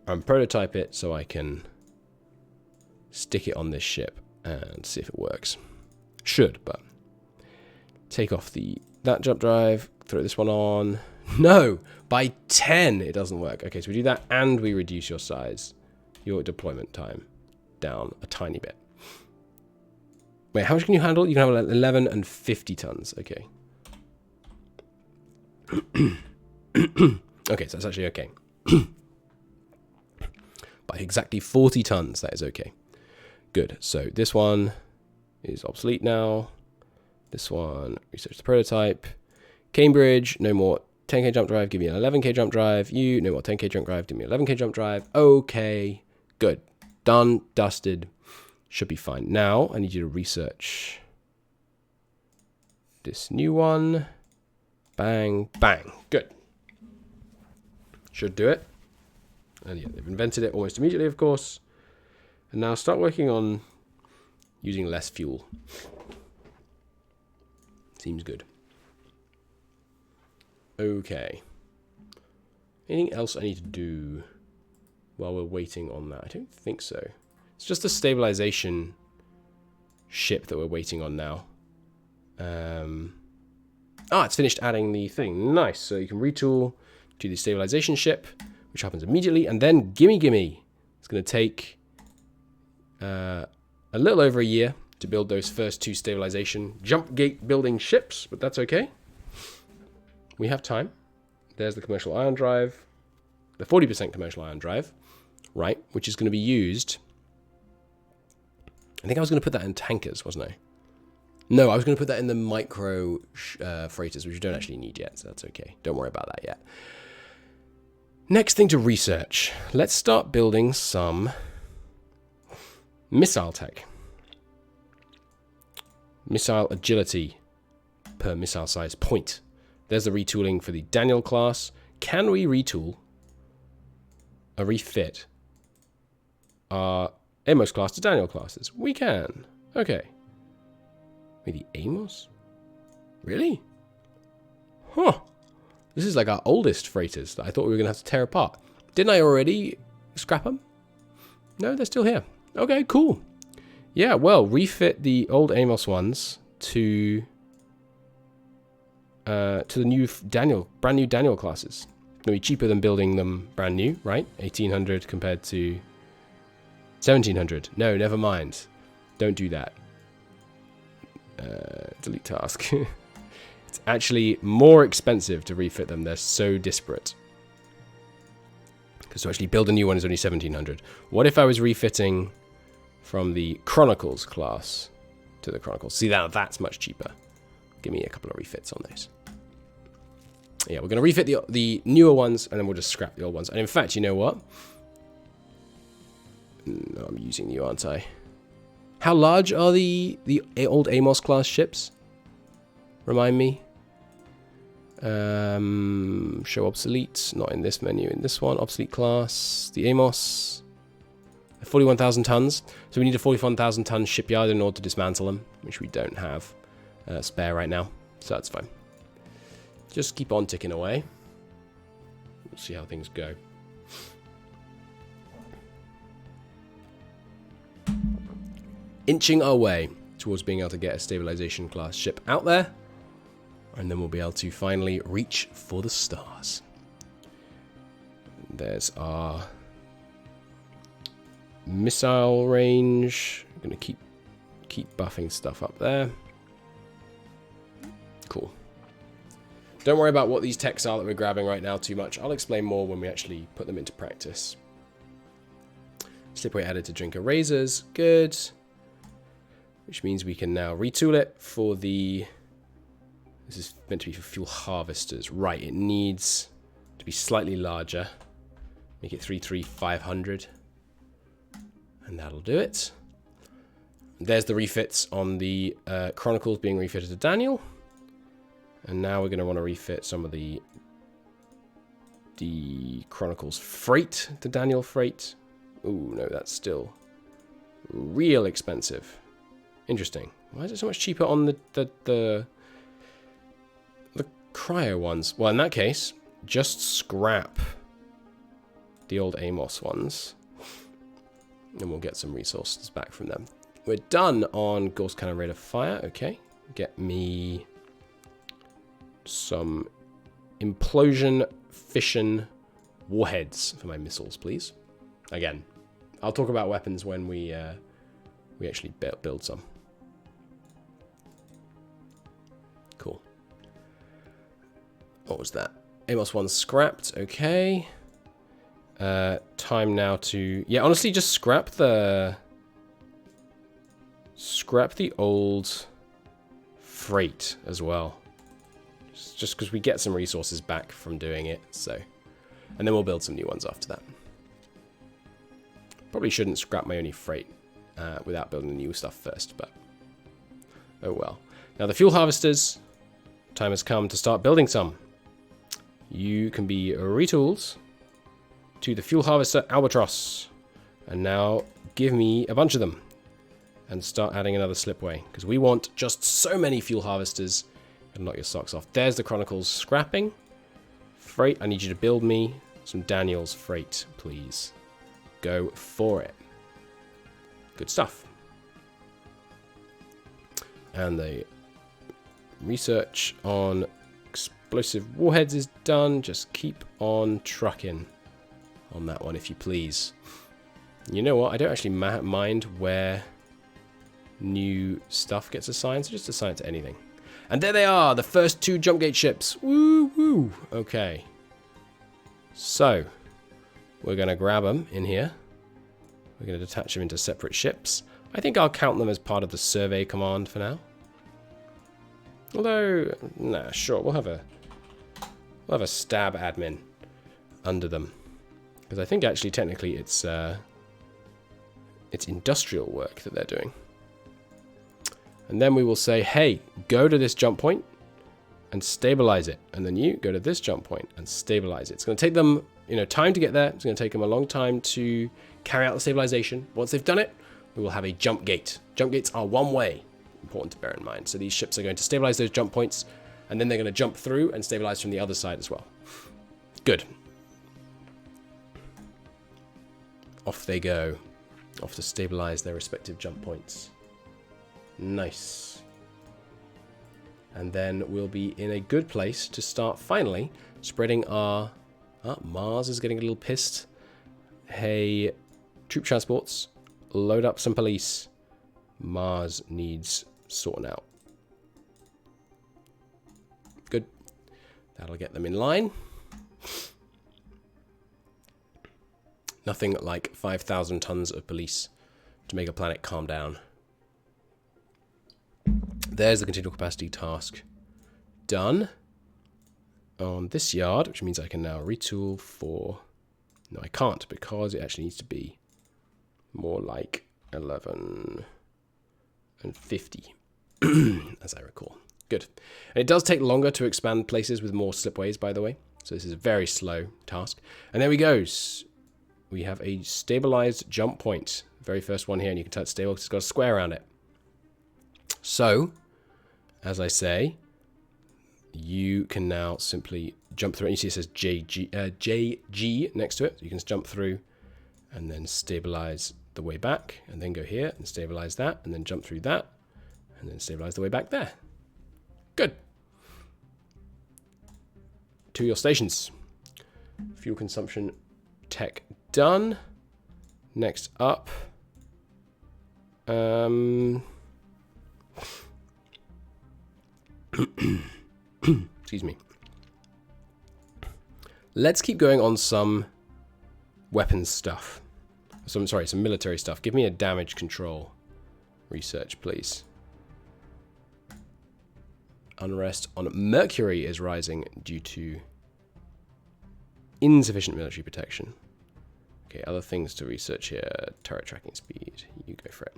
And prototype it so I can stick it on this ship and see if it works. Should, but take off that jump drive, throw this one on. No, by 10 it doesn't work. Okay, so we do that and we reduce your size, your deployment time down a tiny bit. Wait, how much can you handle? You can handle 11 and 50 tons. Okay. Okay, so that's actually okay. By exactly 40 tons, that is okay. Good. So this one is obsolete now. This one, research the prototype. Cambridge, no more 10k jump drive, give me an 11k jump drive. You, no more 10k jump drive, give me an 11k jump drive. Okay, good. Done, dusted. Should be fine. Now, I need you to research this new one. Bang, bang. Good. Should do it. And yeah, they've invented it almost immediately, of course. And now start working on using less fuel. Seems good. Okay. Anything else I need to do while we're waiting on that? I don't think so. It's just a stabilization ship that we're waiting on now. It's finished adding the thing. Nice. So you can retool to the stabilization ship. which happens immediately. And then gimme. It's going to take a little over a year to build those first 2 stabilization jump gate building ships, but that's okay. We have time. There's the commercial ion drive, the 40% commercial ion drive, right, which is going to be used. I think I was going to put that in tankers, wasn't I? No, I was going to put that in the micro freighters, which you don't actually need yet, so that's okay. Don't worry about that yet. Next thing to research. Let's start building some missile tech. Missile agility per missile size point. There's the retooling for the Daniel class. Can we retool a refit our Amos class to Daniel classes? We can. Okay. Wait, the Amos? Really? Huh. This is like our oldest freighters that I thought we were going to have to tear apart. Didn't I already scrap them? No, they're still here. Okay, cool. Yeah, well, refit the old Amos ones to the new brand new Daniel classes. It's going to be cheaper than building them brand new, right? 1800 compared to 1700. No, never mind. Don't do that. Delete task. It's actually more expensive to refit them. They're so disparate. Because to actually build a new one is only 1700. What if I was refitting from the Chronicles class to the Chronicles? See, that's much cheaper. Give me a couple of refits on those. Yeah, we're going to refit the newer ones, and then we'll just scrap the old ones. And in fact, you know what? No, I'm using you, aren't I? How large are the old Amos class ships? Remind me. Show obsolete. Not in this menu. In this one, obsolete class. The Amos. 41,000 tons. So we need a 41,000 ton shipyard in order to dismantle them, which we don't have spare right now. So that's fine. Just keep on ticking away. We'll see how things go. Inching our way towards being able to get a stabilization class ship out there. And then we'll be able to finally reach for the stars. There's our missile range. I'm going to keep buffing stuff up there. Cool. Don't worry about what these techs are that we're grabbing right now too much. I'll explain more when we actually put them into practice. Slipway added to drinker razors. Good. Which means we can now retool it for the... This is meant to be for fuel harvesters. Right, it needs to be slightly larger. Make it 33500. And that'll do it. There's the refits on the Chronicles being refitted to Daniel. And now we're going to want to refit some of the Chronicles freight to Daniel freight. Ooh, no, that's still real expensive. Interesting. Why is it so much cheaper on the cryo ones? Well, in that case, just scrap the old Amos ones. And we'll get some resources back from them. We're done on Ghost Cannon Rate of Fire. Okay. Get me some implosion fission warheads for my missiles, please. Again, I'll talk about weapons when we actually build some. Cool. What was that? Amos 1 scrapped. Okay. Time now to... Yeah, honestly, just scrap the old freight as well. Just because we get some resources back from doing it, so... And then we'll build some new ones after that. Probably shouldn't scrap my only freight without building the new stuff first, but... Oh well. Now the fuel harvesters, time has come to start building some. You can be retooled to the fuel harvester Albatross. And now give me a bunch of them. And start adding another slipway. Because we want just so many fuel harvesters. And knock your socks off. There's the Chronicles scrapping. Freight, I need you to build me some Daniel's freight, please. Go for it. Good stuff. And the research on explosive warheads is done. Just keep on trucking. on that one, if you please. You know what? I don't actually mind where new stuff gets assigned, so just assign it to anything. And there they are, the first 2 jump gate ships. Woo woo. Okay. So, we're going to grab them in here. We're going to detach them into separate ships. I think I'll count them as part of the survey command for now. Although, nah, sure, we'll have a stab admin under them, because I think actually technically it's industrial work that they're doing. And then we will say, hey, go to this jump point and stabilize it, and then you go to this jump point and stabilize it. It's going to take them, time to get there. It's going to take them a long time to carry out the stabilization. Once they've done it, we will have a jump gate. Jump gates are one way. Important to bear in mind. So these ships are going to stabilize those jump points, and then they're going to jump through and stabilize from the other side as well. Good. Off they go. Off to stabilize their respective jump points. Nice. And then we'll be in a good place to start finally spreading our... Mars is getting a little pissed. Hey, troop transports, load up some police. Mars needs sorting out. Good. That'll get them in line. Nothing like 5,000 tons of police to make a planet calm down. There's the continual capacity task done on this yard, which means I can now retool for... No, I can't, because it actually needs to be more like 11 and 50, as I recall. Good. And it does take longer to expand places with more slipways, by the way. So this is a very slow task. And there we go. We have a stabilized jump point. Very first one here, and you can tell it's stable because it's got a square around it. So, as I say, you can now simply jump through it. You see it says JG next to it. So you can just jump through and then stabilize the way back, and then go here and stabilize that, and then jump through that, and then stabilize the way back there. Good. To your stations. Fuel consumption tech done. Next up. Excuse me. Let's keep going on some weapons stuff. Some military stuff. Give me a damage control research, please. Unrest on Mercury is rising due to insufficient military protection. Okay, other things to research here. Turret tracking speed. You go for it.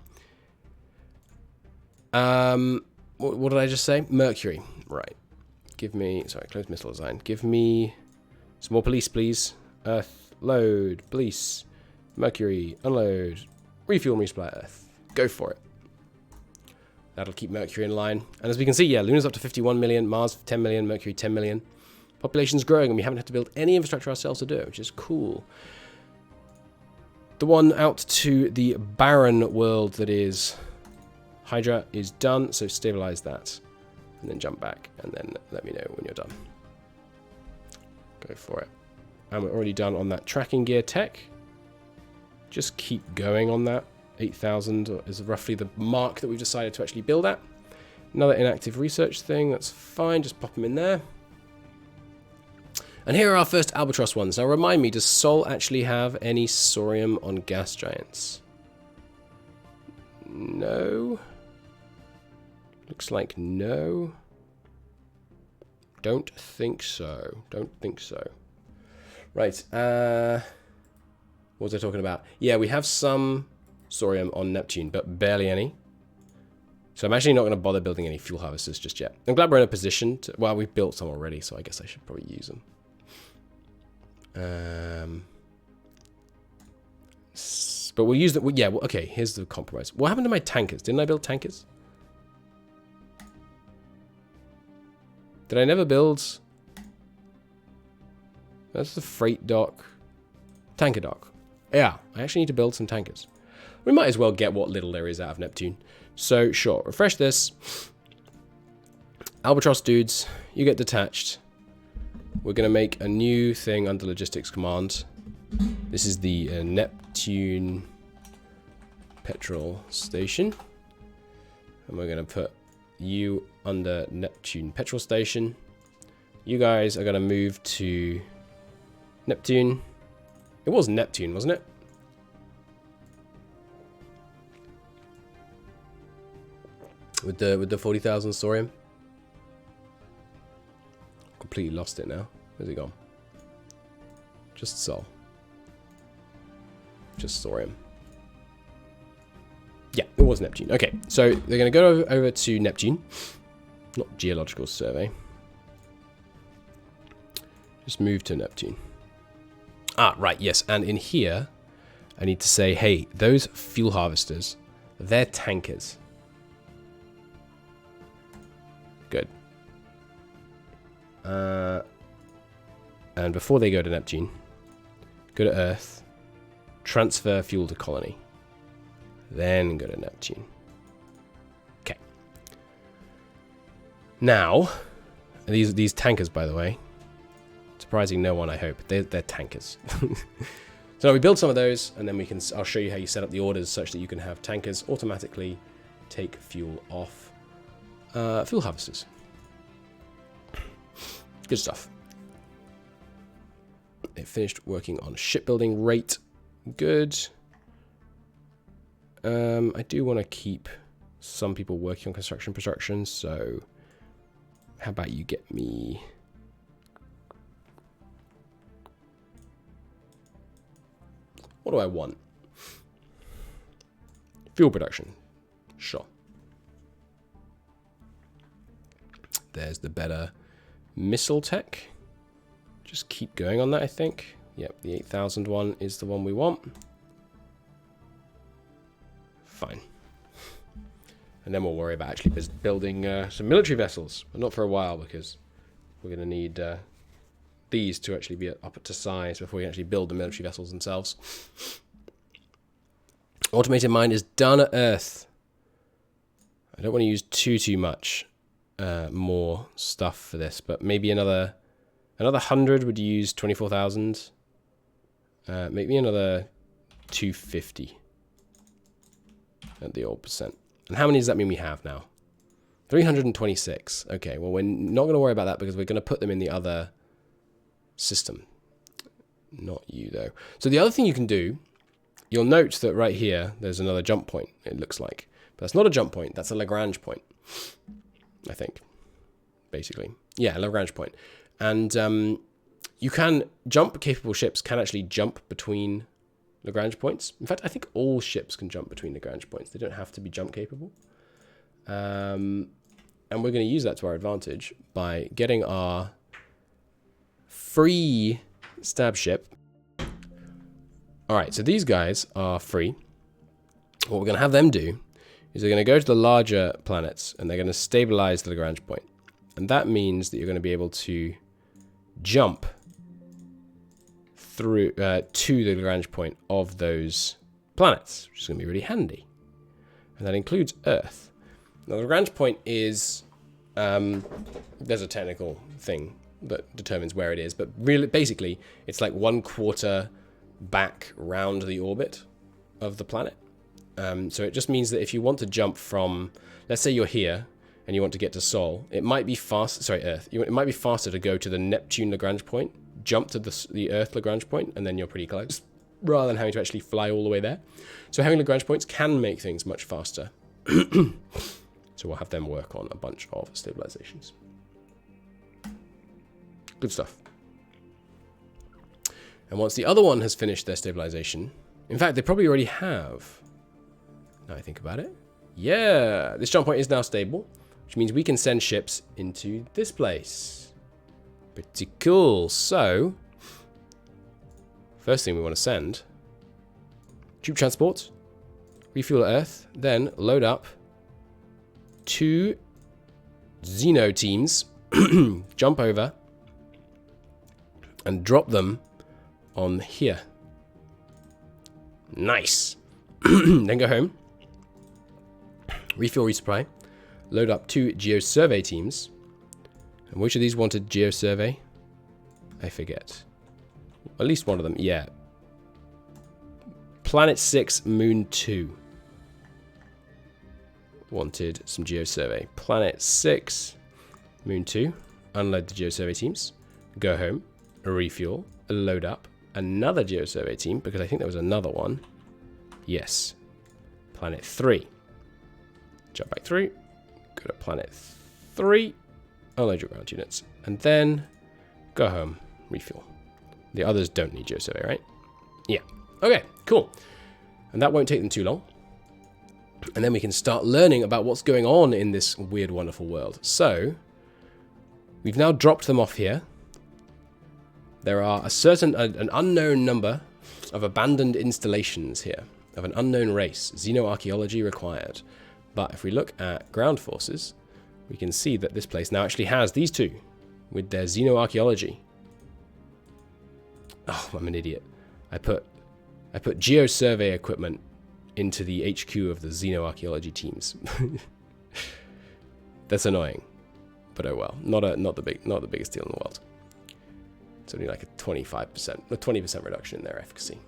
What did I just say? Mercury. Right. Give me... Sorry, close missile design. Give me some more police, please. Earth. Load. Police. Mercury. Unload. Refuel and resupply Earth. Go for it. That'll keep Mercury in line. And as we can see, yeah, Luna's up to 51 million. Mars 10 million. Mercury 10 million. Population's growing, and we haven't had to build any infrastructure ourselves to do it, which is cool. The one out to the barren world that is Hydra is done, so stabilize that. And then jump back, and then let me know when you're done. Go for it. And we're already done on that tracking gear tech. Just keep going on that. 8,000 is roughly the mark that we've decided to actually build at. Another inactive research thing, that's fine, just pop them in there. And here are our first Albatross ones. Now remind me, does Sol actually have any Saurium on gas giants? No. Looks like no. Don't think so. Don't think so. Right. What was I talking about? Yeah, we have some Saurium on Neptune, but barely any. So I'm actually not going to bother building any fuel harvesters just yet. I'm glad we're in a position to... Well, we've built some already, so I guess I should probably use them. But we'll use the... Yeah, well, okay, here's the compromise. What happened to my tankers? Didn't I build tankers? Did I never build... That's the freight dock. Tanker dock. Yeah, I actually need to build some tankers. We might as well get what little there is out of Neptune. So, sure, refresh this. Albatross dudes, you get detached. We're going to make a new thing under logistics command. This is the Neptune petrol station. And we're going to put you under Neptune petrol station. You guys are going to move to Neptune. It was Neptune, wasn't it? With the 40,000 thorium. Completely lost it now. Where's it gone? Just Sol. Just thorium. Yeah, it was Neptune. Okay, so they're going to go over to Neptune. Not geological survey. Just move to Neptune. Ah, right, yes. And in here, I need to say, hey, those fuel harvesters, they're tankers. Good. And before they go to Neptune, go to Earth, transfer fuel to colony. Then go to Neptune. Okay. Now, these tankers, by the way, surprising no one, I hope. They're tankers. So now we build some of those, and then I'll show you how you set up the orders such that you can have tankers automatically take fuel off fuel harvesters. Good stuff. It finished working on shipbuilding rate. Good. I do want to keep some people working on construction, so how about you get me... What do I want? Fuel production. Sure. There's the better missile tech. Just keep going on that, I think. Yep, the 8,000 one is the one we want. Fine. And then we'll worry about actually building some military vessels. But not for a while, because we're going to need these to actually be up to size before we actually build the military vessels themselves. Automated mine is done at Earth. I don't want to use too much more stuff for this, but maybe another 100 would use 24,000. Maybe another 250 at the old percent. And how many does that mean we have now? 326. Okay, well, we're not going to worry about that because we're going to put them in the other system. Not you, though. So the other thing you can do, you'll note that right here, there's another jump point, it looks like. But that's not a jump point, that's a Lagrange point, I think, basically. Yeah, Lagrange point. And you can capable ships can actually jump between Lagrange points. In fact, I think all ships can jump between Lagrange points. They don't have to be jump capable. And we're going to use that to our advantage by getting our free stab ship. All right, so these guys are free. What we're going to have them do is they're going to go to the larger planets and they're going to stabilize the Lagrange point. And that means that you're going to be able to jump through to the Lagrange point of those planets, which is going to be really handy. And that includes Earth. Now, the Lagrange point is, there's a technical thing that determines where it is, but really, basically, it's like 1/4 back round the orbit of the planet. So it just means that if you want to jump from, let's say you're here, and you want to get to Sol, it might be Earth. It might be faster to go to the Neptune Lagrange point, jump to the Earth Lagrange point, and then you're pretty close, rather than having to actually fly all the way there. So having Lagrange points can make things much faster. So we'll have them work on a bunch of stabilizations. Good stuff. And once the other one has finished their stabilization, in fact, they probably already have. Now I think about it. Yeah, this jump point is now stable, which means we can send ships into this place. Pretty cool. So, first thing we want to send, troop transport, refuel at Earth, then load up 2 Xeno teams, jump over, and drop them on here. Nice. Then go home, refuel, resupply, load up 2 geosurvey teams. And which of these wanted geosurvey? I forget. At least one of them, yeah. Planet 6, Moon 2. Wanted some geosurvey. Planet 6, Moon 2. Unload the geosurvey teams. Go home. Refuel. Load up. Another geosurvey team, because I think there was another one. Yes. Planet 3. Jump back through. Go to Planet 3. Unload your ground units. And then go home. Refuel. The others don't need geosurvey, right? Yeah. Okay, cool. And that won't take them too long. And then we can start learning about what's going on in this weird, wonderful world. So, we've now dropped them off here. There are an unknown number of abandoned installations here, of an unknown race. Xenoarchaeology required. But if we look at ground forces, we can see that this place now actually has these two with their xenoarchaeology. Oh, I'm an idiot. I put geosurvey equipment into the HQ of the xenoarchaeology teams. That's annoying, but oh well. Not the biggest deal in the world. It's only like a 20% reduction in their efficacy.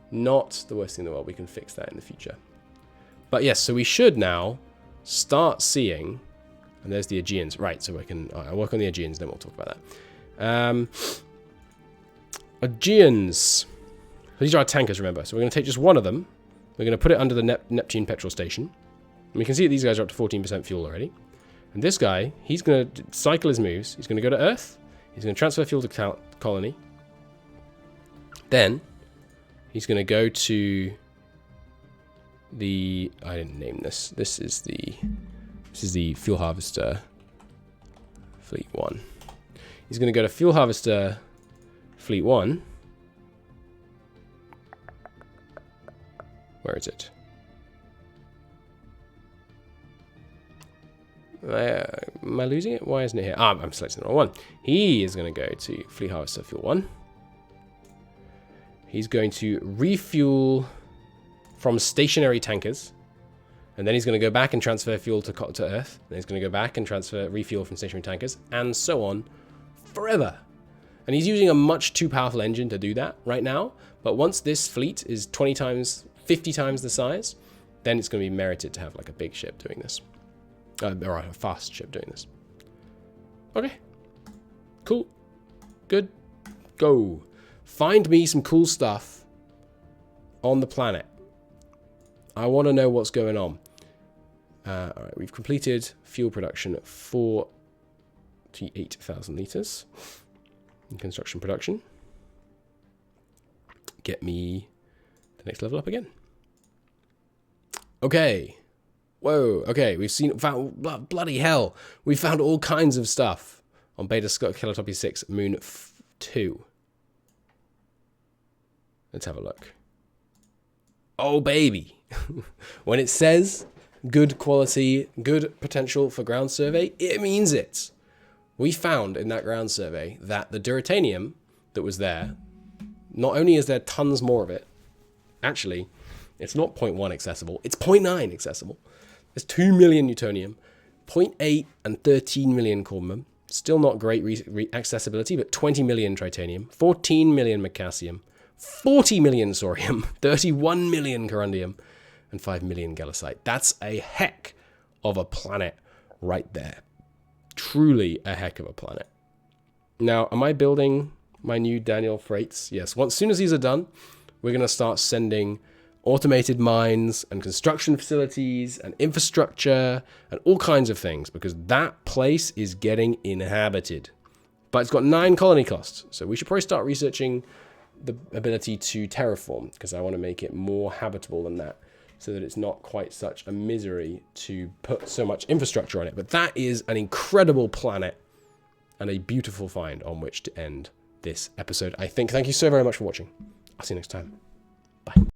Not the worst thing in the world. We can fix that in the future. But yes, so we should now start seeing, and there's the Aegeans, right? So I'll work on the Aegeans, then we'll talk about that. Aegeans. These are our tankers, remember. So we're going to take just one of them. We're going to put it under the Neptune petrol station. And we can see that these guys are up to 14% fuel already. And this guy, he's going to cycle his moves. He's going to go to Earth. He's going to transfer fuel to Colony. Then, he's going to go to the... I didn't name this. This is the Fuel Harvester Fleet 1. He's going to go to Fuel Harvester Fleet 1. Where is it? Am I losing it? Why isn't it here? Ah, I'm selecting the wrong one. He is going to go to Fleet Harvester Fuel 1. He's going to refuel from stationary tankers. And then he's going to go back and transfer fuel to Earth. Then he's going to go back and refuel from stationary tankers. And so on forever. And he's using a much too powerful engine to do that right now. But once this fleet is 20 times, 50 times the size, then it's going to be merited to have like a big ship doing this. Or a fast ship doing this. Okay. Cool. Good. Go. Find me some cool stuff on the planet. I want to know what's going on. Alright, we've completed fuel production at 48,000 litres. In construction production. Get me the next level up again. Okay. Whoa, okay, found, bloody hell, we found all kinds of stuff on Beta Kelotopy 6, Moon 2. Let's have a look. Oh, baby. When it says good quality, good potential for ground survey, it means it. We found in that ground survey that the Duratanium that was there, not only is there tons more of it, actually, it's not 0.1 accessible, it's 0.9 accessible. There's 2 million Newtonium, 0.8 and 13 million Corbium. Still not great accessibility, but 20 million Tritanium, 14 million Macassium, 40 million Sorium, 31 million Corundium, and 5 million Gallicite. That's a heck of a planet right there. Truly a heck of a planet. Now, am I building my new Daniel freights? Yes. As soon as these are done, we're going to start sending automated mines and construction facilities and infrastructure and all kinds of things, because that place is getting inhabited. But it's got 9 colony costs, so we should probably start researching the ability to terraform, because I want to make it more habitable than that, so that it's not quite such a misery to put so much infrastructure on it. But that is an incredible planet and a beautiful find on which to end this episode, I think. Thank you so very much for watching. I'll see you next time. Bye.